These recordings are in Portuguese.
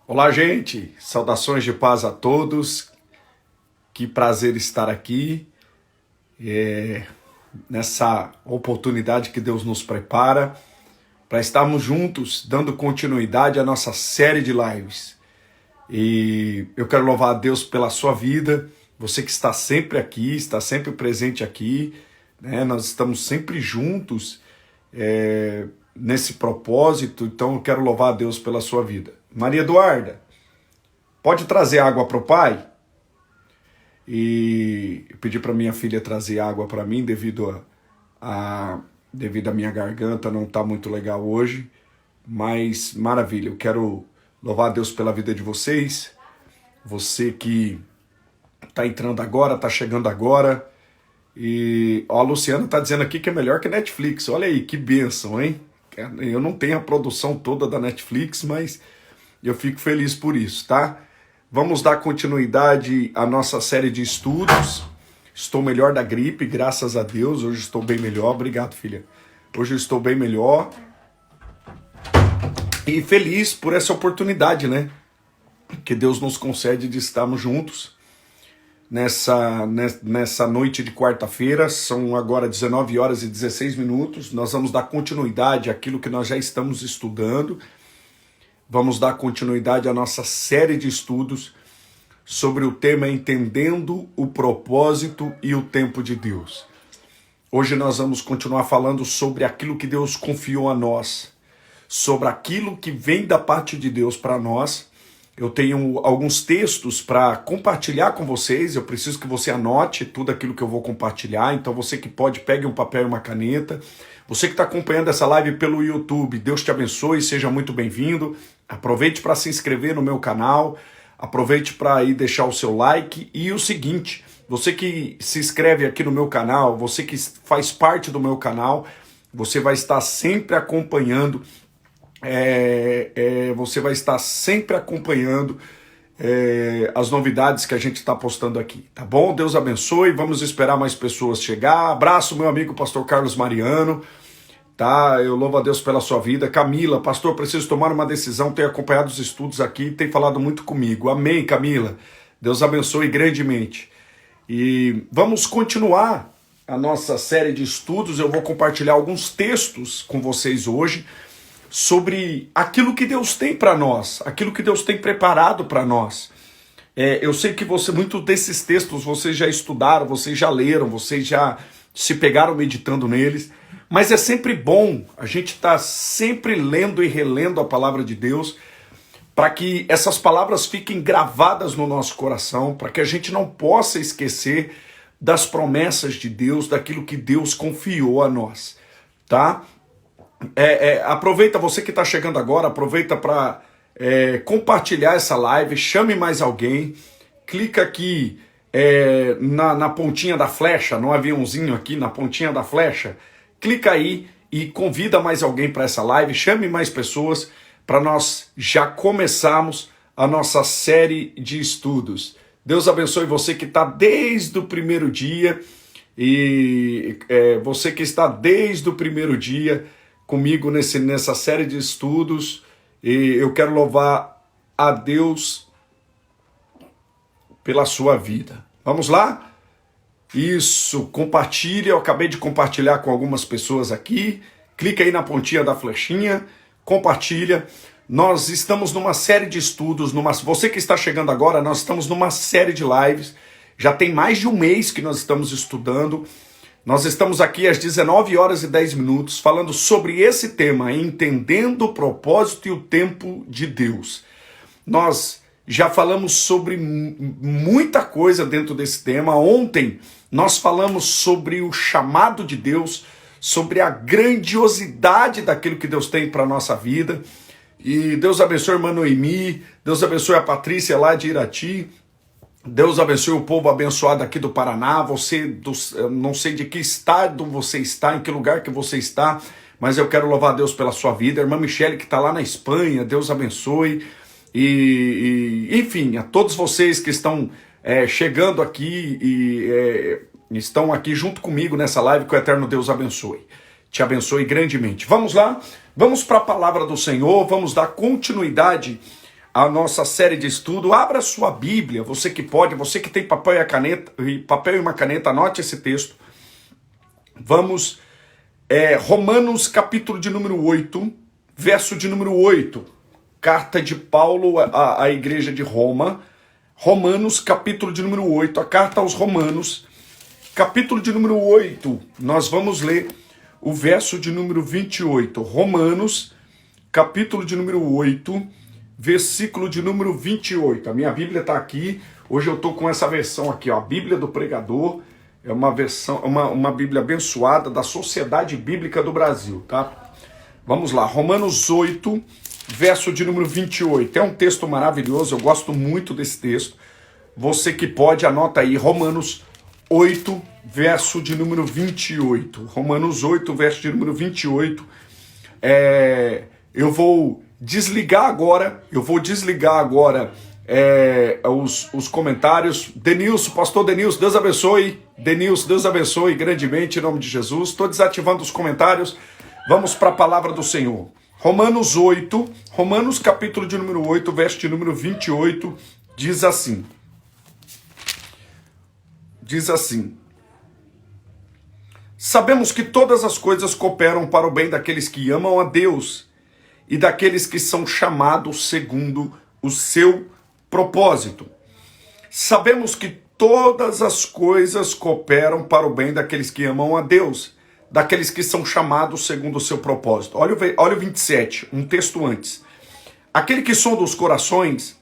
Olá, gente! Saudações de paz a todos. Que prazer estar aqui nessa oportunidade que Deus nos prepara para estarmos juntos, dando continuidade à nossa série de lives. E eu quero louvar a Deus pela sua vida, você que está sempre aqui, está sempre presente aqui, né? Nós estamos sempre juntos nesse propósito, então eu quero louvar a Deus pela sua vida. Maria Eduarda, pode trazer água para o pai? E eu pedi para minha filha trazer água para mim devido a minha garganta não tá muito legal hoje, mas maravilha, eu quero louvar a Deus pela vida de vocês, você que tá entrando agora, tá chegando agora, e ó, a Luciana tá dizendo aqui que é melhor que Netflix, olha aí, que bênção, hein? Eu não tenho a produção toda da Netflix, mas eu fico feliz por isso, tá? Vamos dar continuidade à nossa série de estudos. Estou melhor da gripe, graças a Deus. Hoje estou bem melhor. Obrigado, filha. Hoje eu estou bem melhor. E feliz por essa oportunidade, né? Que Deus nos concede de estarmos juntos nessa noite de quarta-feira. São agora 19 horas e 16 minutos. Nós vamos dar continuidade àquilo que nós já estamos estudando. Vamos dar continuidade à nossa série de estudos sobre o tema Entendendo o Propósito e o Tempo de Deus. Hoje nós vamos continuar falando sobre aquilo que Deus confiou a nós, sobre aquilo que vem da parte de Deus para nós. Eu tenho alguns textos para compartilhar com vocês, eu preciso que você anote tudo aquilo que eu vou compartilhar, então você que pode, pegue um papel e uma caneta. Você que está acompanhando essa live pelo YouTube, Deus te abençoe, seja muito bem-vindo. Aproveite para se inscrever no meu canal, aproveite para ir deixar o seu like. E o seguinte, você que se inscreve aqui no meu canal, você que faz parte do meu canal, você vai estar sempre acompanhando, as novidades que a gente está postando aqui, tá bom? Deus abençoe, vamos esperar mais pessoas chegar. Abraço, meu amigo pastor Carlos Mariano, tá? Eu louvo a Deus pela sua vida. Camila, pastor, preciso tomar uma decisão, tenho acompanhado os estudos aqui, tem falado muito comigo. Amém, Camila. Deus abençoe grandemente. E vamos continuar a nossa série de estudos. Eu vou compartilhar alguns textos com vocês hoje sobre aquilo que Deus tem para nós, aquilo que Deus tem preparado para nós. Eu sei que muitos desses textos vocês já estudaram, vocês já leram, vocês já se pegaram meditando neles, mas é sempre bom a gente estar sempre lendo e relendo a palavra de Deus, para que essas palavras fiquem gravadas no nosso coração, para que a gente não possa esquecer das promessas de Deus, daquilo que Deus confiou a nós, tá? Aproveita, você que está chegando agora, aproveita para compartilhar essa live, chame mais alguém, clica aqui na pontinha da flecha, no aviãozinho aqui, na pontinha da flecha, clica aí e convida mais alguém para essa live, chame mais pessoas para nós já começarmos a nossa série de estudos. Deus abençoe você que está desde o primeiro dia e você que está desde o primeiro dia comigo nessa série de estudos, e eu quero louvar a Deus pela sua vida. Vamos lá? Isso, compartilha, eu acabei de compartilhar com algumas pessoas aqui, clica aí na pontinha da flechinha, compartilha. Nós estamos numa série de estudos, você que está chegando agora, nós estamos numa série de lives, já tem mais de um mês que nós estamos estudando. Nós estamos aqui às 19 horas e 10 minutos falando sobre esse tema, entendendo o propósito e o tempo de Deus. Nós já falamos sobre muita coisa dentro desse tema. Ontem nós falamos sobre o chamado de Deus, sobre a grandiosidade daquilo que Deus tem para a nossa vida. E Deus abençoe a irmã Noemi, Deus abençoe a Patrícia lá de Irati, Deus abençoe o povo abençoado aqui do Paraná, não sei de que estado você está, em que lugar que você está, mas eu quero louvar a Deus pela sua vida. A irmã Michele que está lá na Espanha, Deus abençoe. Enfim, a todos vocês que estão chegando aqui e estão aqui junto comigo nessa live, que o eterno Deus abençoe. Te abençoe grandemente. Vamos lá, vamos para a palavra do Senhor, vamos dar continuidade a nossa série de estudo. Abra sua Bíblia, você que pode, você que tem papel e uma caneta, anote esse texto. Vamos, Romanos capítulo de número 8, verso de número 8. Carta de Paulo à igreja de Roma. Romanos capítulo de número 8, a carta aos Romanos, capítulo de número 8. Nós vamos ler o verso de número 28. Romanos, capítulo de número 8, versículo de número 28. A minha Bíblia está aqui. Hoje eu estou com essa versão aqui, ó, a Bíblia do Pregador. É uma versão, uma Bíblia abençoada da Sociedade Bíblica do Brasil, tá? Vamos lá, Romanos 8, verso de número 28. É um texto maravilhoso, eu gosto muito desse texto. Você que pode, anota aí, Romanos 8, verso de número 28. Romanos 8, verso de número 28. Eu vou desligar agora os comentários. Denilson, pastor Denilson, Deus abençoe. Denilson, Deus abençoe grandemente em nome de Jesus. Estou desativando os comentários. Vamos para a palavra do Senhor. Romanos 8, Romanos capítulo de número 8, verso de número 28, diz assim. Diz assim: sabemos que todas as coisas cooperam para o bem daqueles que amam a Deus e daqueles que são chamados segundo o seu propósito. Sabemos que todas as coisas cooperam para o bem daqueles que amam a Deus, daqueles que são chamados segundo o seu propósito. Olha o 27, um texto antes. Aquele que sonda os corações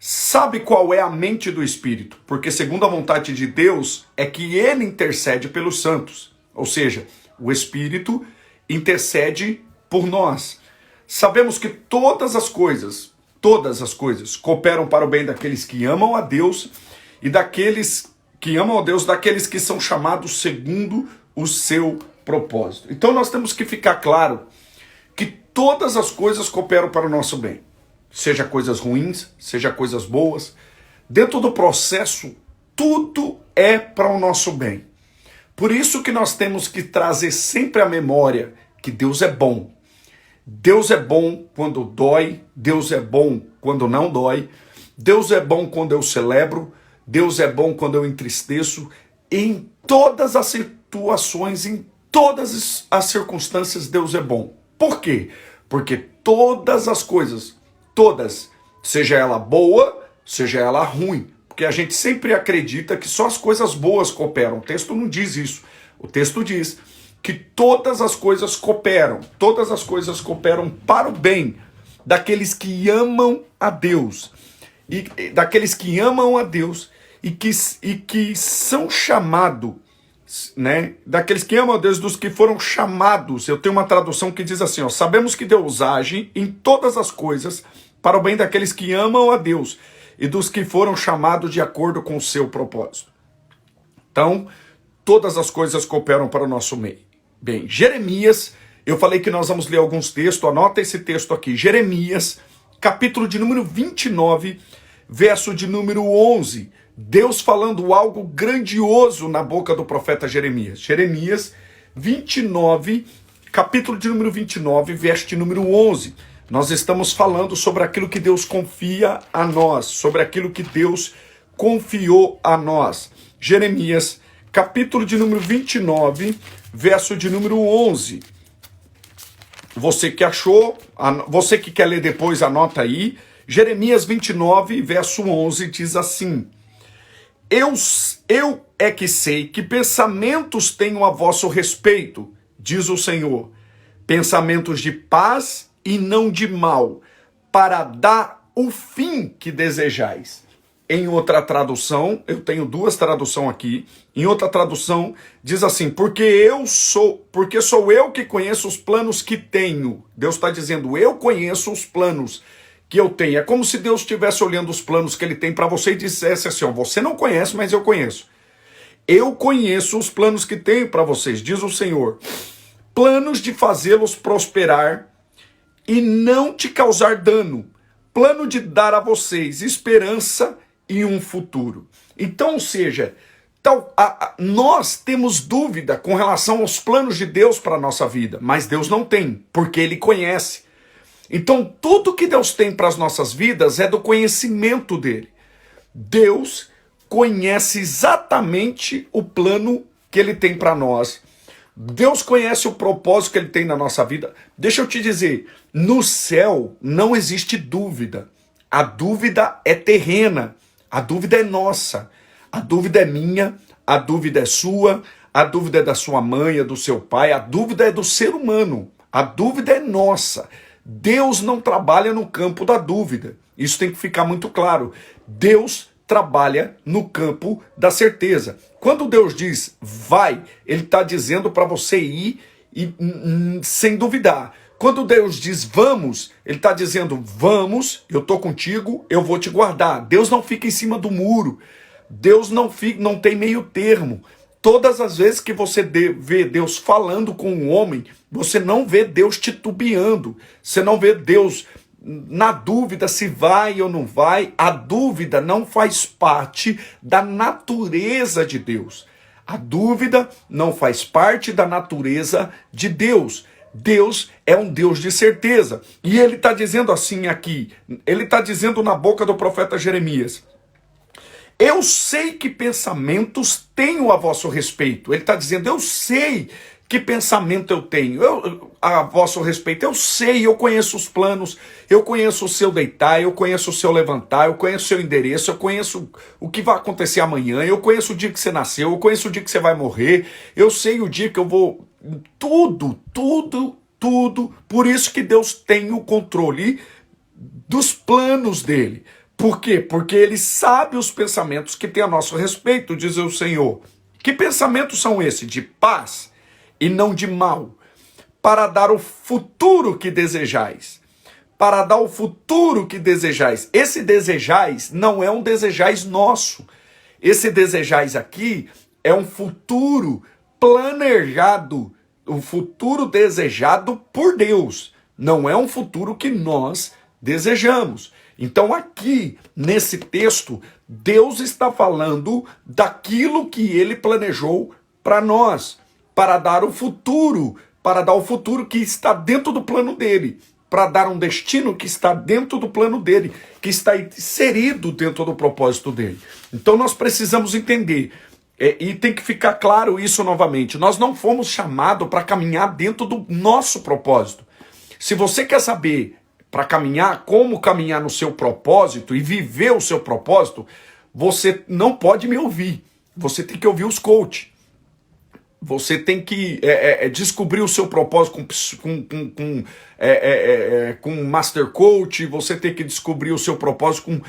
sabe qual é a mente do Espírito, porque segundo a vontade de Deus é que ele intercede pelos santos. Ou seja, o Espírito intercede por nós. Sabemos que todas as coisas cooperam para o bem daqueles que amam a Deus e daqueles que amam a Deus, daqueles que são chamados segundo o seu propósito. Então nós temos que ficar claro que todas as coisas cooperam para o nosso bem. Seja coisas ruins, seja coisas boas. Dentro do processo, tudo é para o nosso bem. Por isso que nós temos que trazer sempre à memória que Deus é bom. Deus é bom quando dói, Deus é bom quando não dói, Deus é bom quando eu celebro, Deus é bom quando eu entristeço. Em todas as situações, em todas as circunstâncias, Deus é bom. Por quê? Porque todas as coisas, todas, seja ela boa, seja ela ruim, porque a gente sempre acredita que só as coisas boas cooperam. O texto não diz isso. O texto diz que todas as coisas cooperam para o bem daqueles que amam a Deus, e daqueles que amam a Deus e que são chamados, né? Daqueles que amam a Deus, dos que foram chamados. Eu tenho uma tradução que diz assim, ó: sabemos que Deus age em todas as coisas para o bem daqueles que amam a Deus e dos que foram chamados de acordo com o seu propósito. Então, todas as coisas cooperam para o nosso meio. Bem, Jeremias, eu falei que nós vamos ler alguns textos, anota esse texto aqui. Jeremias, capítulo de número 29, verso de número 11. Deus falando algo grandioso na boca do profeta Jeremias. Jeremias 29, capítulo de número 29, verso de número 11. Nós estamos falando sobre aquilo que Deus confia a nós, sobre aquilo que Deus confiou a nós. Jeremias, capítulo de número 29, verso de número 11. Você que achou, você que quer ler depois, anota aí. Jeremias 29, verso 11, diz assim: Eu é que sei que pensamentos tenho a vosso respeito, diz o Senhor, pensamentos de paz e não de mal, para dar o fim que desejais. Em outra tradução, eu tenho duas traduções aqui. Em outra tradução diz assim: porque sou eu que conheço os planos que tenho. Deus está dizendo, eu conheço os planos que eu tenho. É como se Deus estivesse olhando os planos que ele tem para você e dissesse assim, ó: você não conhece, mas eu conheço. Eu conheço os planos que tenho para vocês, diz o Senhor. Planos de fazê-los prosperar e não te causar dano. Plano de dar a vocês esperança e um futuro. Então, ou seja, nós temos dúvida com relação aos planos de Deus para a nossa vida, mas Deus não tem, porque ele conhece. Então, tudo que Deus tem para as nossas vidas é do conhecimento dele. Deus conhece exatamente o plano que ele tem para nós. Deus conhece o propósito que ele tem na nossa vida. Deixa eu te dizer, no céu não existe dúvida. A dúvida é terrena, a dúvida é nossa, a dúvida é minha, a dúvida é sua, a dúvida é da sua mãe, é do seu pai, a dúvida é do ser humano, a dúvida é nossa. Deus não trabalha no campo da dúvida. Isso tem que ficar muito claro. Deus trabalha no campo da certeza. Quando Deus diz vai, ele está dizendo para você ir sem duvidar. Quando Deus diz vamos, ele está dizendo vamos, eu estou contigo, eu vou te guardar. Deus não fica em cima do muro. Deus não tem meio termo. Todas as vezes que você vê Deus falando com um homem, você não vê Deus titubeando. Você não vê Deus na dúvida se vai ou não vai. A dúvida não faz parte da natureza de Deus. A dúvida não faz parte da natureza de Deus. Deus é um Deus de certeza. E ele está dizendo assim aqui, ele está dizendo na boca do profeta Jeremias: eu sei que pensamentos tenho a vosso respeito. Ele está dizendo, eu sei que pensamento eu tenho a vosso respeito. Eu sei, eu conheço os planos, eu conheço o seu deitar, eu conheço o seu levantar, eu conheço o seu endereço, eu conheço o que vai acontecer amanhã, eu conheço o dia que você nasceu, eu conheço o dia que você vai morrer, eu sei o dia que eu vou... Tudo. Por isso que Deus tem o controle dos planos dele. Por quê? Porque ele sabe os pensamentos que tem a nosso respeito, diz o Senhor. Que pensamentos são esses? De paz e não de mal, para dar o futuro que desejais. Para dar o futuro que desejais. Esse desejais não é um desejais nosso. Esse desejais aqui é um futuro planejado, um futuro desejado por Deus. Não é um futuro que nós desejamos. Então aqui, nesse texto, Deus está falando daquilo que ele planejou para nós, para dar o futuro que está dentro do plano dele, para dar um destino que está dentro do plano dele, que está inserido dentro do propósito dele. Então nós precisamos entender, e tem que ficar claro isso novamente, nós não fomos chamados para caminhar dentro do nosso propósito. Se você quer saber para caminhar, como caminhar no seu propósito e viver o seu propósito, você não pode me ouvir. Você tem que ouvir os coaches. Você tem que descobrir o seu propósito com Master Coach. Você tem que descobrir o seu propósito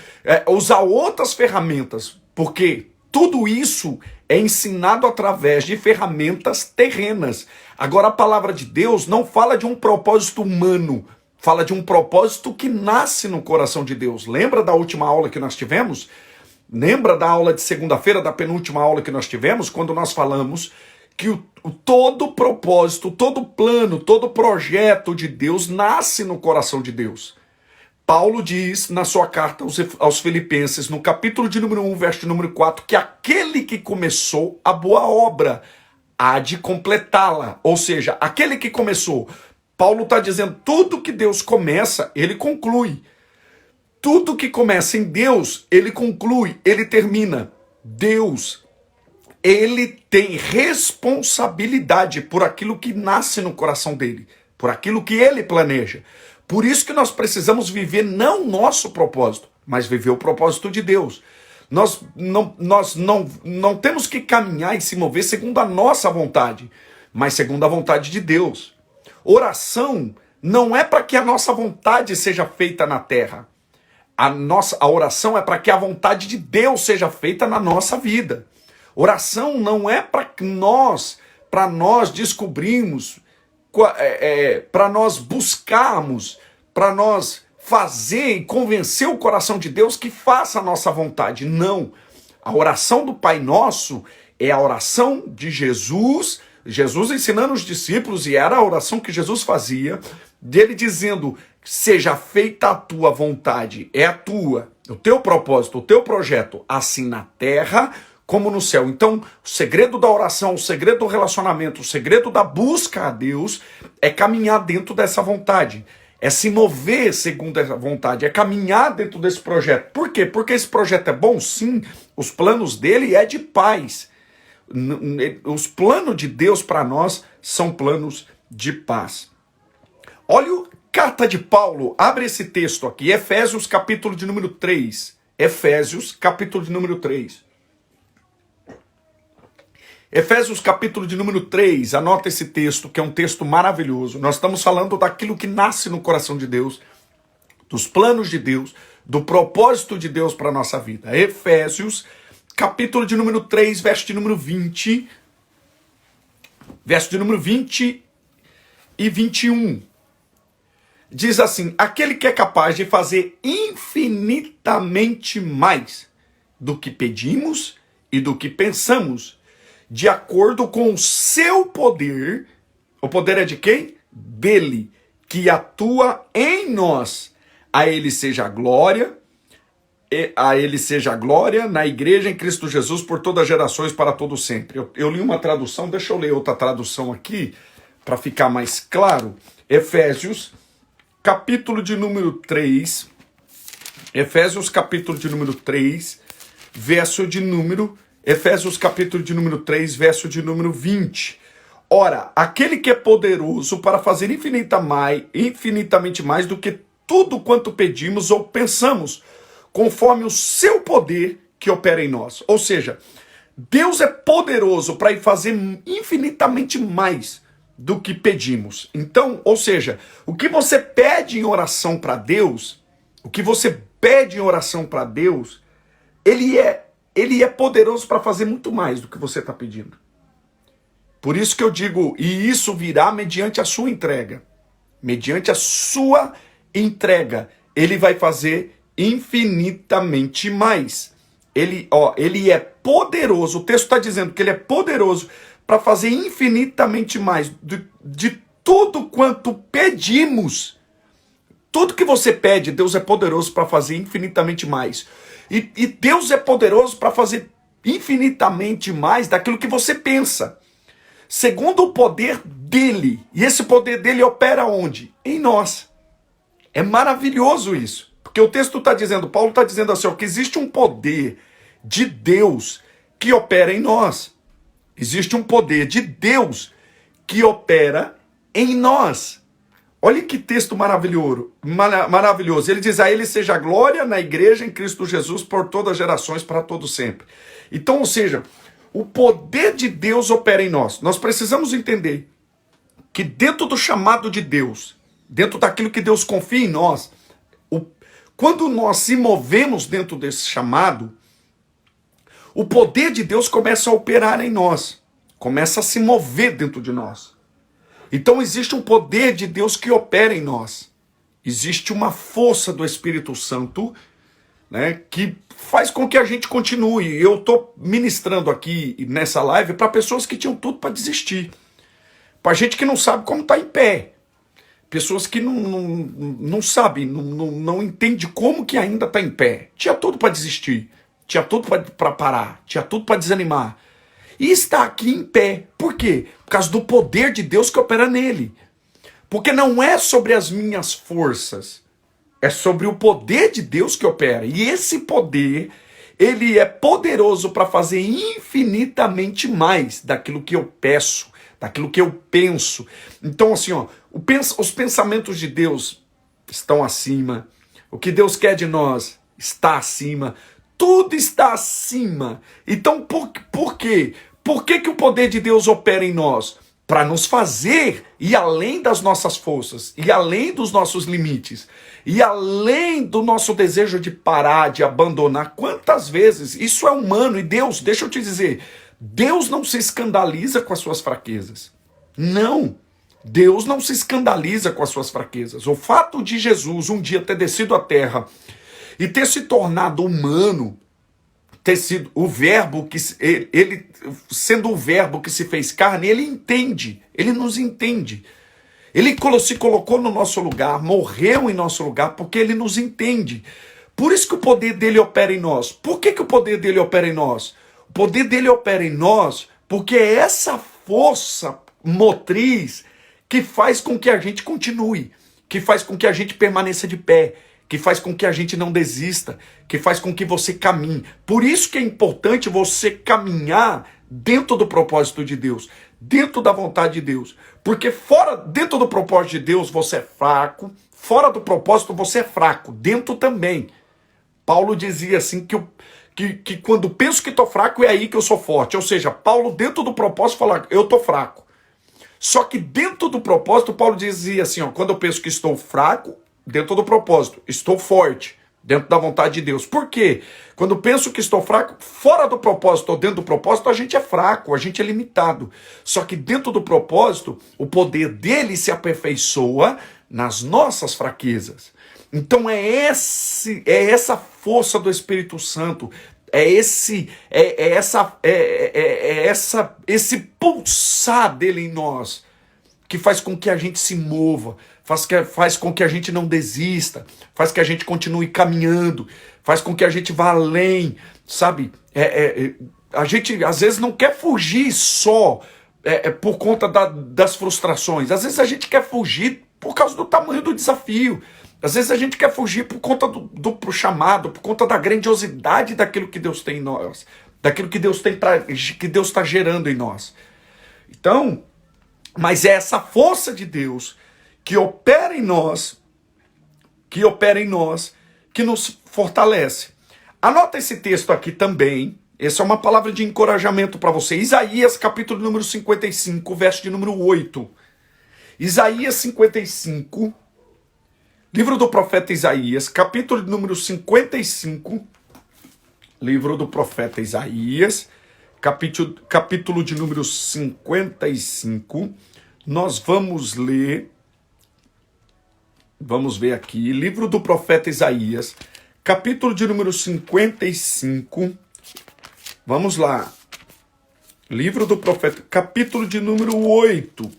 usar outras ferramentas. Porque tudo isso é ensinado através de ferramentas terrenas. Agora, a palavra de Deus não fala de um propósito humano. Fala de um propósito que nasce no coração de Deus. Lembra da última aula que nós tivemos? Lembra da aula de segunda-feira, da penúltima aula que nós tivemos? Quando nós falamos que todo propósito, todo plano, todo projeto de Deus nasce no coração de Deus. Paulo diz na sua carta aos Filipenses, no capítulo de número 1, verso número 4, que aquele que começou a boa obra há de completá-la. Ou seja, aquele que começou... Paulo está dizendo, tudo que Deus começa, ele conclui. Tudo que começa em Deus, ele conclui, ele termina. Deus, ele tem responsabilidade por aquilo que nasce no coração dele, por aquilo que ele planeja. Por isso que nós precisamos viver não o nosso propósito, mas viver o propósito de Deus. Nós não temos que caminhar e se mover segundo a nossa vontade, mas segundo a vontade de Deus. Oração não é para que a nossa vontade seja feita na terra. A oração é para que a vontade de Deus seja feita na nossa vida. Oração não é para nós descobrirmos, para nós buscarmos, para nós fazer e convencer o coração de Deus que faça a nossa vontade. Não. A oração do Pai Nosso é a oração de Jesus ensinando os discípulos, e era a oração que Jesus fazia, dele dizendo, seja feita a tua vontade, é a tua, o teu propósito, o teu projeto, assim na terra como no céu. Então, o segredo da oração, o segredo do relacionamento, o segredo da busca a Deus é caminhar dentro dessa vontade, é se mover segundo essa vontade, é caminhar dentro desse projeto. Por quê? Porque esse projeto é bom, sim, os planos dele é de paz. Os planos de Deus para nós são planos de paz. Olha a carta de Paulo, abre esse texto aqui, Efésios capítulo de número 3. Efésios capítulo de número 3. Efésios capítulo de número 3, anota esse texto, que é um texto maravilhoso. Nós estamos falando daquilo que nasce no coração de Deus, dos planos de Deus, do propósito de Deus para a nossa vida. Efésios capítulo de número 3, verso de número 20. Verso de número 20 e 21. Diz assim: aquele que é capaz de fazer infinitamente mais do que pedimos e do que pensamos, de acordo com o seu poder. O poder é de quem? Dele, que atua em nós. A ele seja a glória na igreja em Cristo Jesus por todas as gerações, para todo sempre. Eu li uma tradução, deixa eu ler outra tradução aqui, para ficar mais claro. Efésios, capítulo de número 3. Efésios, capítulo de número 3, verso de número... Efésios capítulo de número 3, verso de número 20. Ora, aquele que é poderoso para fazer infinitamente mais do que tudo quanto pedimos ou pensamos, conforme o seu poder que opera em nós. Ou seja, Deus é poderoso para fazer infinitamente mais do que pedimos. Então, ou seja, o que você pede em oração para Deus, Ele é poderoso para fazer muito mais do que você está pedindo. Por isso que eu digo, e isso virá mediante a sua entrega. Mediante a sua entrega, ele vai fazer infinitamente mais. Ele é poderoso, o texto está dizendo que ele é poderoso para fazer infinitamente mais de tudo quanto pedimos. Tudo que você pede, Deus é poderoso para fazer infinitamente mais. E Deus é poderoso para fazer infinitamente mais daquilo que você pensa, segundo o poder dele. E esse poder dele opera onde? Em nós. É maravilhoso isso. Porque o texto está dizendo, Paulo está dizendo assim, que existe um poder de Deus que opera em nós. Existe um poder de Deus que opera em nós. Olha que texto maravilhoso. Ele diz, a ele seja a glória na igreja em Cristo Jesus por todas as gerações, para todo sempre. Então, ou seja, o poder de Deus opera em nós. Nós precisamos entender que dentro do chamado de Deus, dentro daquilo que Deus confia em nós, quando nós se movemos dentro desse chamado, o poder de Deus começa a operar em nós, começa a se mover dentro de nós. Então existe um poder de Deus que opera em nós. Existe uma força do Espírito Santo, né, que faz com que a gente continue. Eu estou ministrando aqui nessa live para pessoas que tinham tudo para desistir. Para gente que não sabe como está em pé. Pessoas que não sabem, não entendem como que ainda está em pé. Tinha tudo para desistir. Tinha tudo para parar. Tinha tudo para desanimar. E está aqui em pé. Por quê? Por causa do poder de Deus que opera nele. Porque não é sobre as minhas forças. É sobre o poder de Deus que opera. E esse poder, ele é poderoso para fazer infinitamente mais daquilo que eu peço, daquilo que eu penso. Então assim, os pensamentos de Deus estão acima. O que Deus quer de nós está acima. Tudo está acima. Então, por quê? Por que o poder de Deus opera em nós? Para nos fazer ir além das nossas forças, ir além dos nossos limites, ir além do nosso desejo de parar, de abandonar. Quantas vezes? Isso é humano. E Deus, deixa eu te dizer, Deus não se escandaliza com as suas fraquezas. Não. Deus não se escandaliza com as suas fraquezas. O fato de Jesus um dia ter descido à terra e ter se tornado humano, ter sido o verbo que ele sendo o verbo que se fez carne, ele entende, ele nos entende. Ele se colocou no nosso lugar, morreu em nosso lugar, porque ele nos entende. Por isso que o poder dele opera em nós. Por que o poder dele opera em nós? O poder dele opera em nós porque é essa força motriz que faz com que a gente continue, que faz com que a gente permaneça de pé, que faz com que a gente não desista, que faz com que você caminhe. Por isso que é importante você caminhar dentro do propósito de Deus, dentro da vontade de Deus. Porque dentro do propósito de Deus você é fraco, fora do propósito você é fraco, dentro também. Paulo dizia assim que quando penso que estou fraco é aí que eu sou forte. Ou seja, Paulo dentro do propósito fala, eu estou fraco. Só que dentro do propósito, Paulo dizia assim, ó, quando eu penso que estou fraco, dentro do propósito, estou forte, dentro da vontade de Deus. Por quê? Quando penso que estou fraco, fora do propósito ou dentro do propósito, a gente é fraco, a gente é limitado. Só que dentro do propósito, o poder dele se aperfeiçoa nas nossas fraquezas. Então é essa força do Espírito Santo, esse pulsar dele em nós, que faz com que a gente se mova, faz com que a gente não desista, faz que a gente continue caminhando, faz com que a gente vá além, sabe? A gente às vezes não quer fugir só por conta das frustrações, às vezes a gente quer fugir por causa do tamanho do desafio, às vezes a gente quer fugir por conta do chamado, por conta da grandiosidade daquilo que Deus tem em nós, daquilo que Deus está gerando em nós. Então, mas é essa força de Deus que opera em nós, que nos fortalece. Anota esse texto aqui também. Essa é uma palavra de encorajamento para você. Isaías, capítulo número 55, verso de número 8. Isaías 55, livro do profeta Isaías, capítulo número 55, livro do profeta Isaías, capítulo de número 55, nós vamos ver aqui, livro do profeta Isaías, capítulo de número 55, vamos lá, livro do profeta, capítulo de número 8,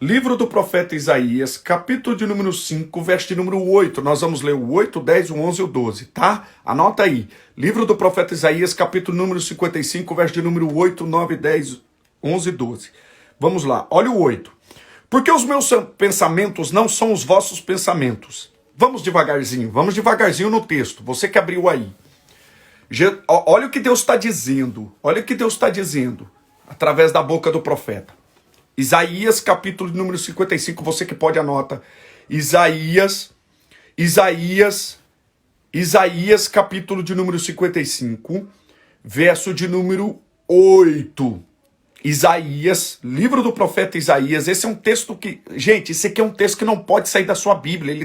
livro do profeta Isaías, capítulo de número 5, verso de número 8. Nós vamos ler o 8, o 10, o 11 e o 12, tá? Anota aí. Livro do profeta Isaías, capítulo número 55, verso de número 8, 9, 10, 11 e 12. Vamos lá. Olha o 8. Porque os meus pensamentos não são os vossos pensamentos. Vamos devagarzinho no texto. Você que abriu aí. Olha o que Deus está dizendo. Olha o que Deus está dizendo através da boca do profeta. Isaías, capítulo número 55, você que pode anota. Isaías, capítulo de número 55, verso de número 8. Isaías, livro do profeta Isaías. Esse é um texto que, gente, esse aqui é um texto que não pode sair da sua Bíblia,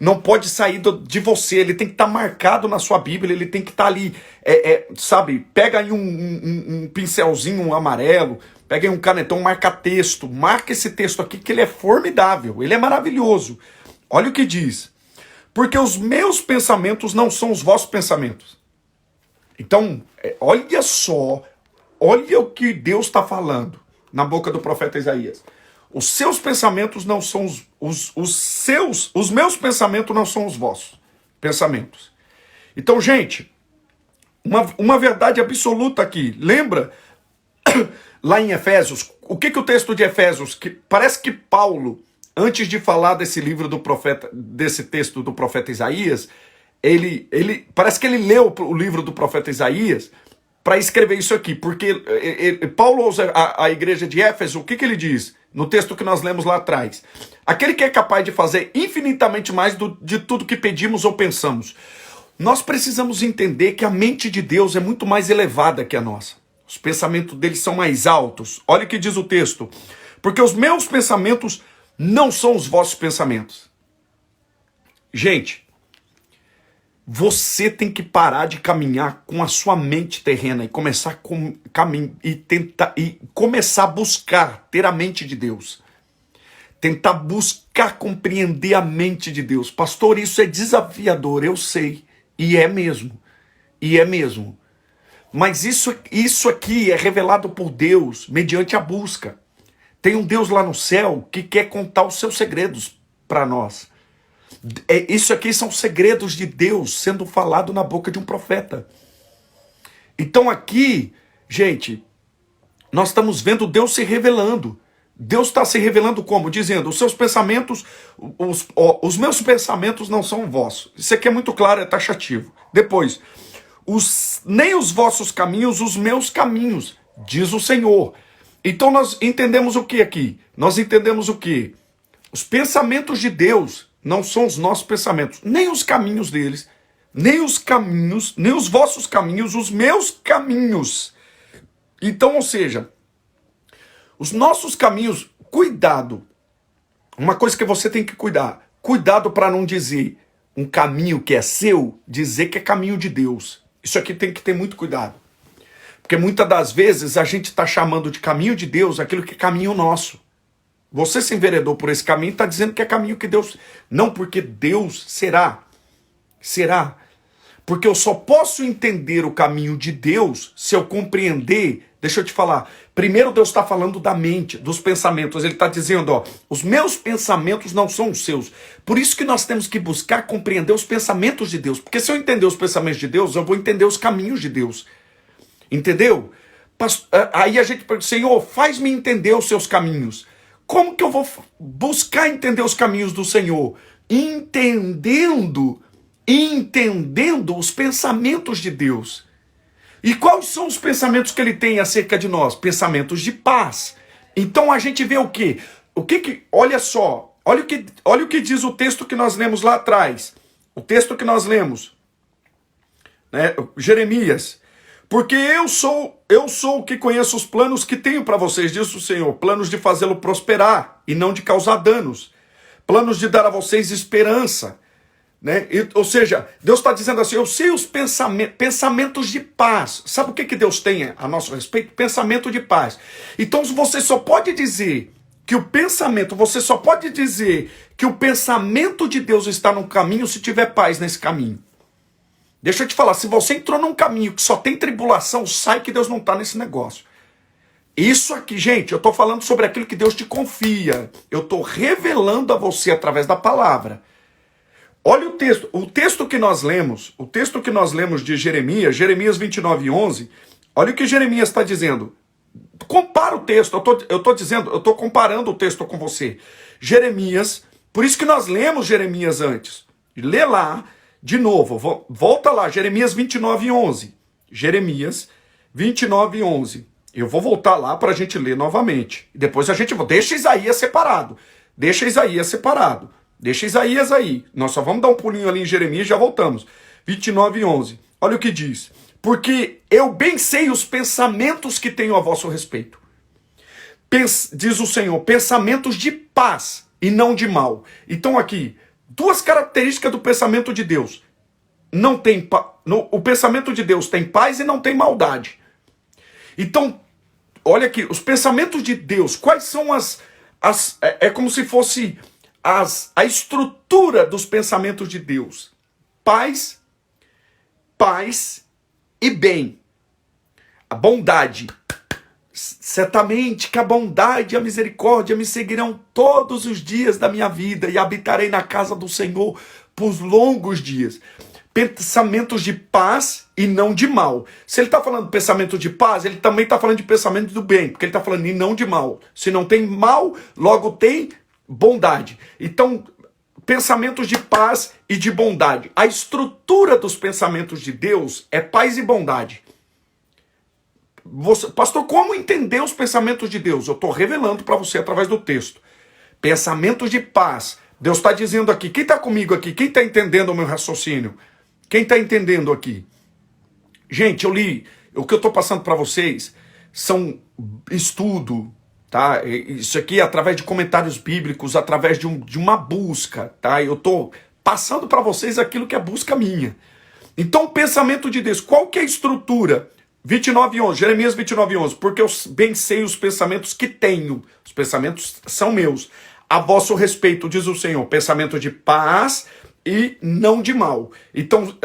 não pode sair de você, ele tem que estar marcado na sua Bíblia, ele tem que estar ali, sabe, pega aí um pincelzinho, um amarelo, pega aí um canetão, marca texto, marca esse texto aqui que ele é formidável, ele é maravilhoso. Olha o que diz, porque os meus pensamentos não são os vossos pensamentos. Então, olha só, olha o que Deus está falando na boca do profeta Isaías. Os seus pensamentos não são os meus pensamentos não são os vossos pensamentos. Então, gente, uma verdade absoluta aqui. Lembra lá em Efésios, o que o texto de Efésios, que parece que Paulo, antes de falar desse livro do profeta, desse texto do profeta Isaías, ele parece que ele leu o livro do profeta Isaías para escrever isso aqui, porque Paulo, a igreja de Éfeso, o que ele diz no texto que nós lemos lá atrás? Aquele que é capaz de fazer infinitamente mais de tudo que pedimos ou pensamos. Nós precisamos entender que a mente de Deus é muito mais elevada que a nossa. Os pensamentos dele são mais altos. Olha o que diz o texto. Porque os meus pensamentos não são os vossos pensamentos. Gente, você tem que parar de caminhar com a sua mente terrena e começar começar a buscar ter a mente de Deus. Tentar buscar compreender a mente de Deus. Pastor, isso é desafiador, eu sei. E é mesmo. Mas isso aqui é revelado por Deus mediante a busca. Tem um Deus lá no céu que quer contar os seus segredos para nós. Isso aqui são segredos de Deus sendo falado na boca de um profeta. Então aqui, gente, nós estamos vendo Deus se revelando. Deus está se revelando como? Dizendo, os seus pensamentos, os meus pensamentos não são vossos. Isso aqui é muito claro, é taxativo. Depois, nem os vossos caminhos, os meus caminhos, diz o Senhor. Então nós entendemos o que aqui? Nós entendemos o que? Os pensamentos de Deus não são os nossos pensamentos, nem os caminhos deles, nem os caminhos, nem os vossos caminhos, os meus caminhos. Então, ou seja, os nossos caminhos, cuidado. Uma coisa que você tem que cuidar. Cuidado para não dizer um caminho que é seu, dizer que é caminho de Deus. Isso aqui tem que ter muito cuidado. Porque muitas das vezes a gente está chamando de caminho de Deus aquilo que é caminho nosso. Você se enveredou por esse caminho e está dizendo que é caminho que Deus... Não, porque Deus será. Porque eu só posso entender o caminho de Deus se eu compreender... Deixa eu te falar. Primeiro Deus está falando da mente, dos pensamentos. Ele está dizendo, ó, os meus pensamentos não são os seus. Por isso que nós temos que buscar compreender os pensamentos de Deus. Porque se eu entender os pensamentos de Deus, eu vou entender os caminhos de Deus. Entendeu? Aí a gente pergunta, Senhor, faz-me entender os seus caminhos. Como que eu vou buscar entender os caminhos do Senhor? Entendendo os pensamentos de Deus. E quais são os pensamentos que ele tem acerca de nós? Pensamentos de paz. Então a gente vê o quê? Olha só, olha o que diz o texto que nós lemos lá atrás. O texto que nós lemos, né? Jeremias. Porque eu sou o que conheço os planos que tenho para vocês, diz o Senhor. Planos de fazê-lo prosperar e não de causar danos. Planos de dar a vocês esperança. Né? Ou seja, Deus está dizendo assim, eu sei os pensamentos de paz. Sabe o que Deus tem a nosso respeito? Pensamento de paz. Então você só pode dizer que o pensamento de Deus está no caminho se tiver paz nesse caminho. Deixa eu te falar, se você entrou num caminho que só tem tribulação, sai que Deus não está nesse negócio. Isso aqui, gente, eu estou falando sobre aquilo que Deus te confia. Eu estou revelando a você através da palavra. Olha o texto que nós lemos, de Jeremias 29:11, olha o que Jeremias está dizendo. Compara o texto, eu estou comparando o texto com você. Jeremias, por isso que nós lemos Jeremias antes. Lê lá, de novo, volta lá, Jeremias 29:11. Jeremias 29:11. Eu vou voltar lá para a gente ler novamente. Depois a gente deixa Isaías separado. Deixa Isaías aí. Nós só vamos dar um pulinho ali em Jeremias e já voltamos. 29:11. Olha o que diz. Porque eu bem sei os pensamentos que tenho a vosso respeito. Diz o Senhor, pensamentos de paz e não de mal. Então aqui, duas características do pensamento de Deus. O pensamento de Deus tem paz e não tem maldade. Então, olha aqui, os pensamentos de Deus, quais são é como se fosse a estrutura dos pensamentos de Deus. Paz e bem. A bondade. Certamente que a bondade e a misericórdia me seguirão todos os dias da minha vida e habitarei na casa do Senhor por longos dias. Pensamentos de paz e não de mal. Se ele está falando de pensamento de paz, ele também está falando de pensamento do bem, porque ele está falando de não de mal. Se não tem mal, logo tem bondade. Então, pensamentos de paz e de bondade. A estrutura dos pensamentos de Deus é paz e bondade. Pastor, como entender os pensamentos de Deus? Eu estou revelando para você através do texto. Pensamentos de paz. Deus está dizendo aqui. Quem está comigo aqui? Quem está entendendo o meu raciocínio? Quem está entendendo aqui? Gente, eu li. O que eu estou passando para vocês são estudo, tá? Isso aqui é através de comentários bíblicos, através de uma busca, tá? Eu estou passando para vocês aquilo que é busca minha. Então, o pensamento de Deus. Qual que é a estrutura? 29:11, Jeremias 29:11, porque eu bem sei os pensamentos que tenho, os pensamentos são meus, a vosso respeito, diz o Senhor, pensamento de paz e não de mal. Então,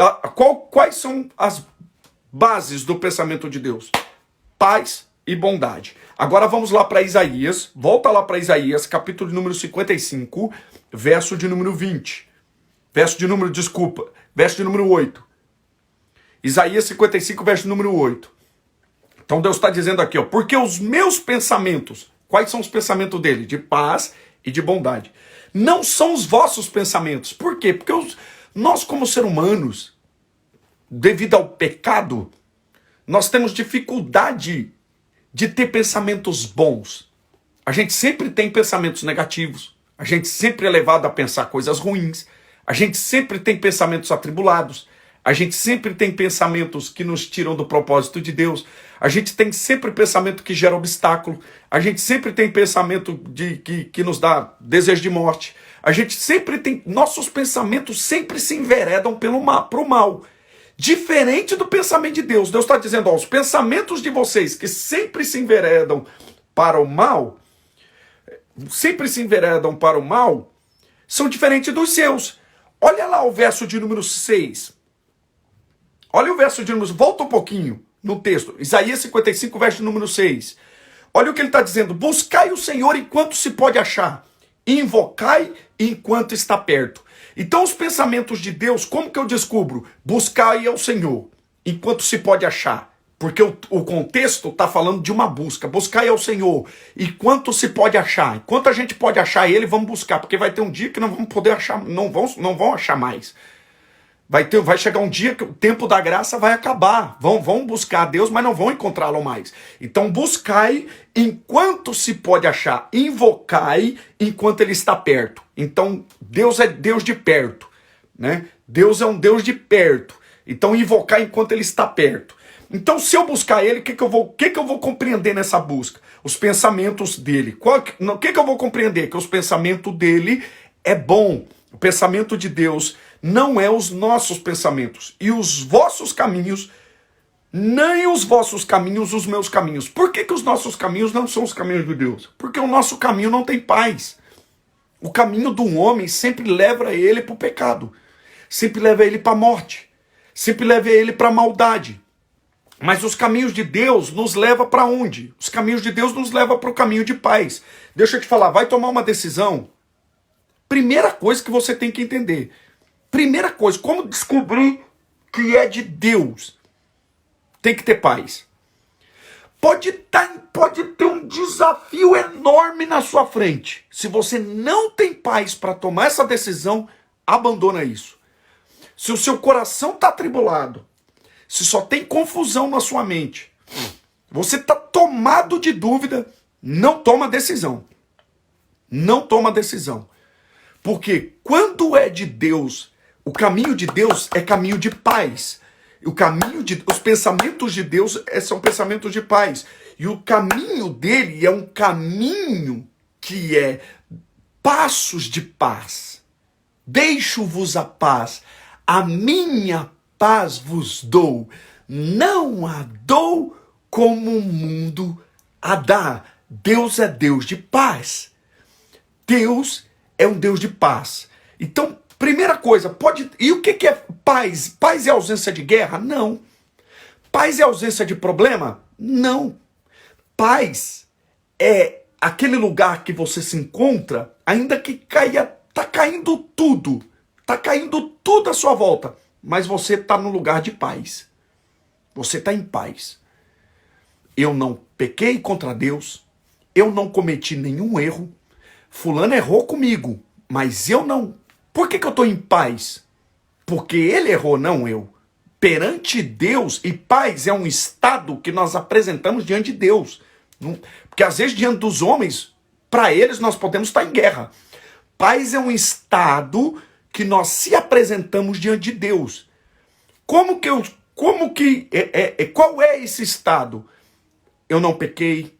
quais são as bases do pensamento de Deus? Paz e bondade. Agora vamos lá para Isaías, volta lá para Isaías, capítulo número 55, verso de número 20. Verso de número 8. Isaías 55, verso número 8. Então Deus está dizendo aqui, ó, porque os meus pensamentos, Quais são os pensamentos dele? De paz e de bondade. Não são os vossos pensamentos. Por quê? Porque nós, como seres humanos, devido ao pecado, nós temos dificuldade de ter pensamentos bons. A gente sempre tem pensamentos negativos. A gente sempre é levado a pensar coisas ruins. A gente sempre tem pensamentos atribulados. A gente sempre tem pensamentos que nos tiram do propósito de Deus. A gente tem sempre pensamento que gera obstáculo. A gente sempre tem pensamento que nos dá desejo de morte. A gente sempre tem... Nossos pensamentos sempre se enveredam pro mal. Diferente do pensamento de Deus. Deus está dizendo, ó, os pensamentos de vocês que sempre se enveredam para o mal, são diferentes dos seus. Olha lá o verso de número 6. Olha o verso de número... Volta um pouquinho no texto. Isaías 55, verso número 6. Olha o que ele está dizendo. Buscai o Senhor enquanto se pode achar. Invocai enquanto está perto. Então os pensamentos de Deus, como que eu descubro? Buscai ao Senhor enquanto se pode achar. Porque o contexto está falando de uma busca. Buscai ao Senhor enquanto se pode achar. Enquanto a gente pode achar ele, vamos buscar. Porque vai ter um dia que não vamos poder achar, não vão achar mais. Vai chegar um dia que o tempo da graça vai acabar. Vão buscar a Deus, mas não vão encontrá-lo mais. Então buscai enquanto se pode achar. Invocai enquanto ele está perto. Então Deus é Deus de perto, né? Deus é um Deus de perto. Então invocar enquanto ele está perto. Então se eu buscar ele, o que eu vou compreender nessa busca? Os pensamentos dele. O que eu vou compreender? Que os pensamentos dele é bom. O pensamento de Deus não é os nossos pensamentos. E os vossos caminhos, nem os vossos caminhos, os meus caminhos. Por que os nossos caminhos não são os caminhos de Deus? Porque o nosso caminho não tem paz. O caminho do homem sempre leva ele para o pecado. Sempre leva ele para a morte. Sempre leva ele para a maldade. Mas os caminhos de Deus nos levam para onde? Os caminhos de Deus nos levam para o caminho de paz. Deixa eu te falar, vai tomar uma decisão. Primeira coisa que você tem que entender. Primeira coisa, como descobrir que é de Deus? Tem que ter paz. Pode ter um desafio enorme na sua frente. Se você não tem paz para tomar essa decisão, abandona isso. Se o seu coração está atribulado, se só tem confusão na sua mente, você está tomado de dúvida, não toma decisão. Não toma decisão. Porque quando é de Deus, o caminho de Deus é caminho de paz. Os pensamentos de Deus são pensamentos de paz. E o caminho dele é um caminho que é passos de paz. Deixo-vos a paz, a minha paz vos dou. Não a dou como o mundo a dá. Deus é Deus de paz. Deus é um Deus de paz. Então, primeira coisa, e o que é paz? Paz é ausência de guerra? Não. Paz é ausência de problema? Não. Paz é aquele lugar que você se encontra, ainda que tá caindo tudo à sua volta, mas você está no lugar de paz. Você está em paz. Eu não pequei contra Deus, eu não cometi nenhum erro, fulano errou comigo, mas eu não. Por que eu estou em paz? Porque ele errou, não eu. Perante Deus, e paz é um estado que nós apresentamos diante de Deus. Porque às vezes diante dos homens, para eles nós podemos estar em guerra. Paz é um estado que nós se apresentamos diante de Deus. Qual é esse estado? Eu não pequei,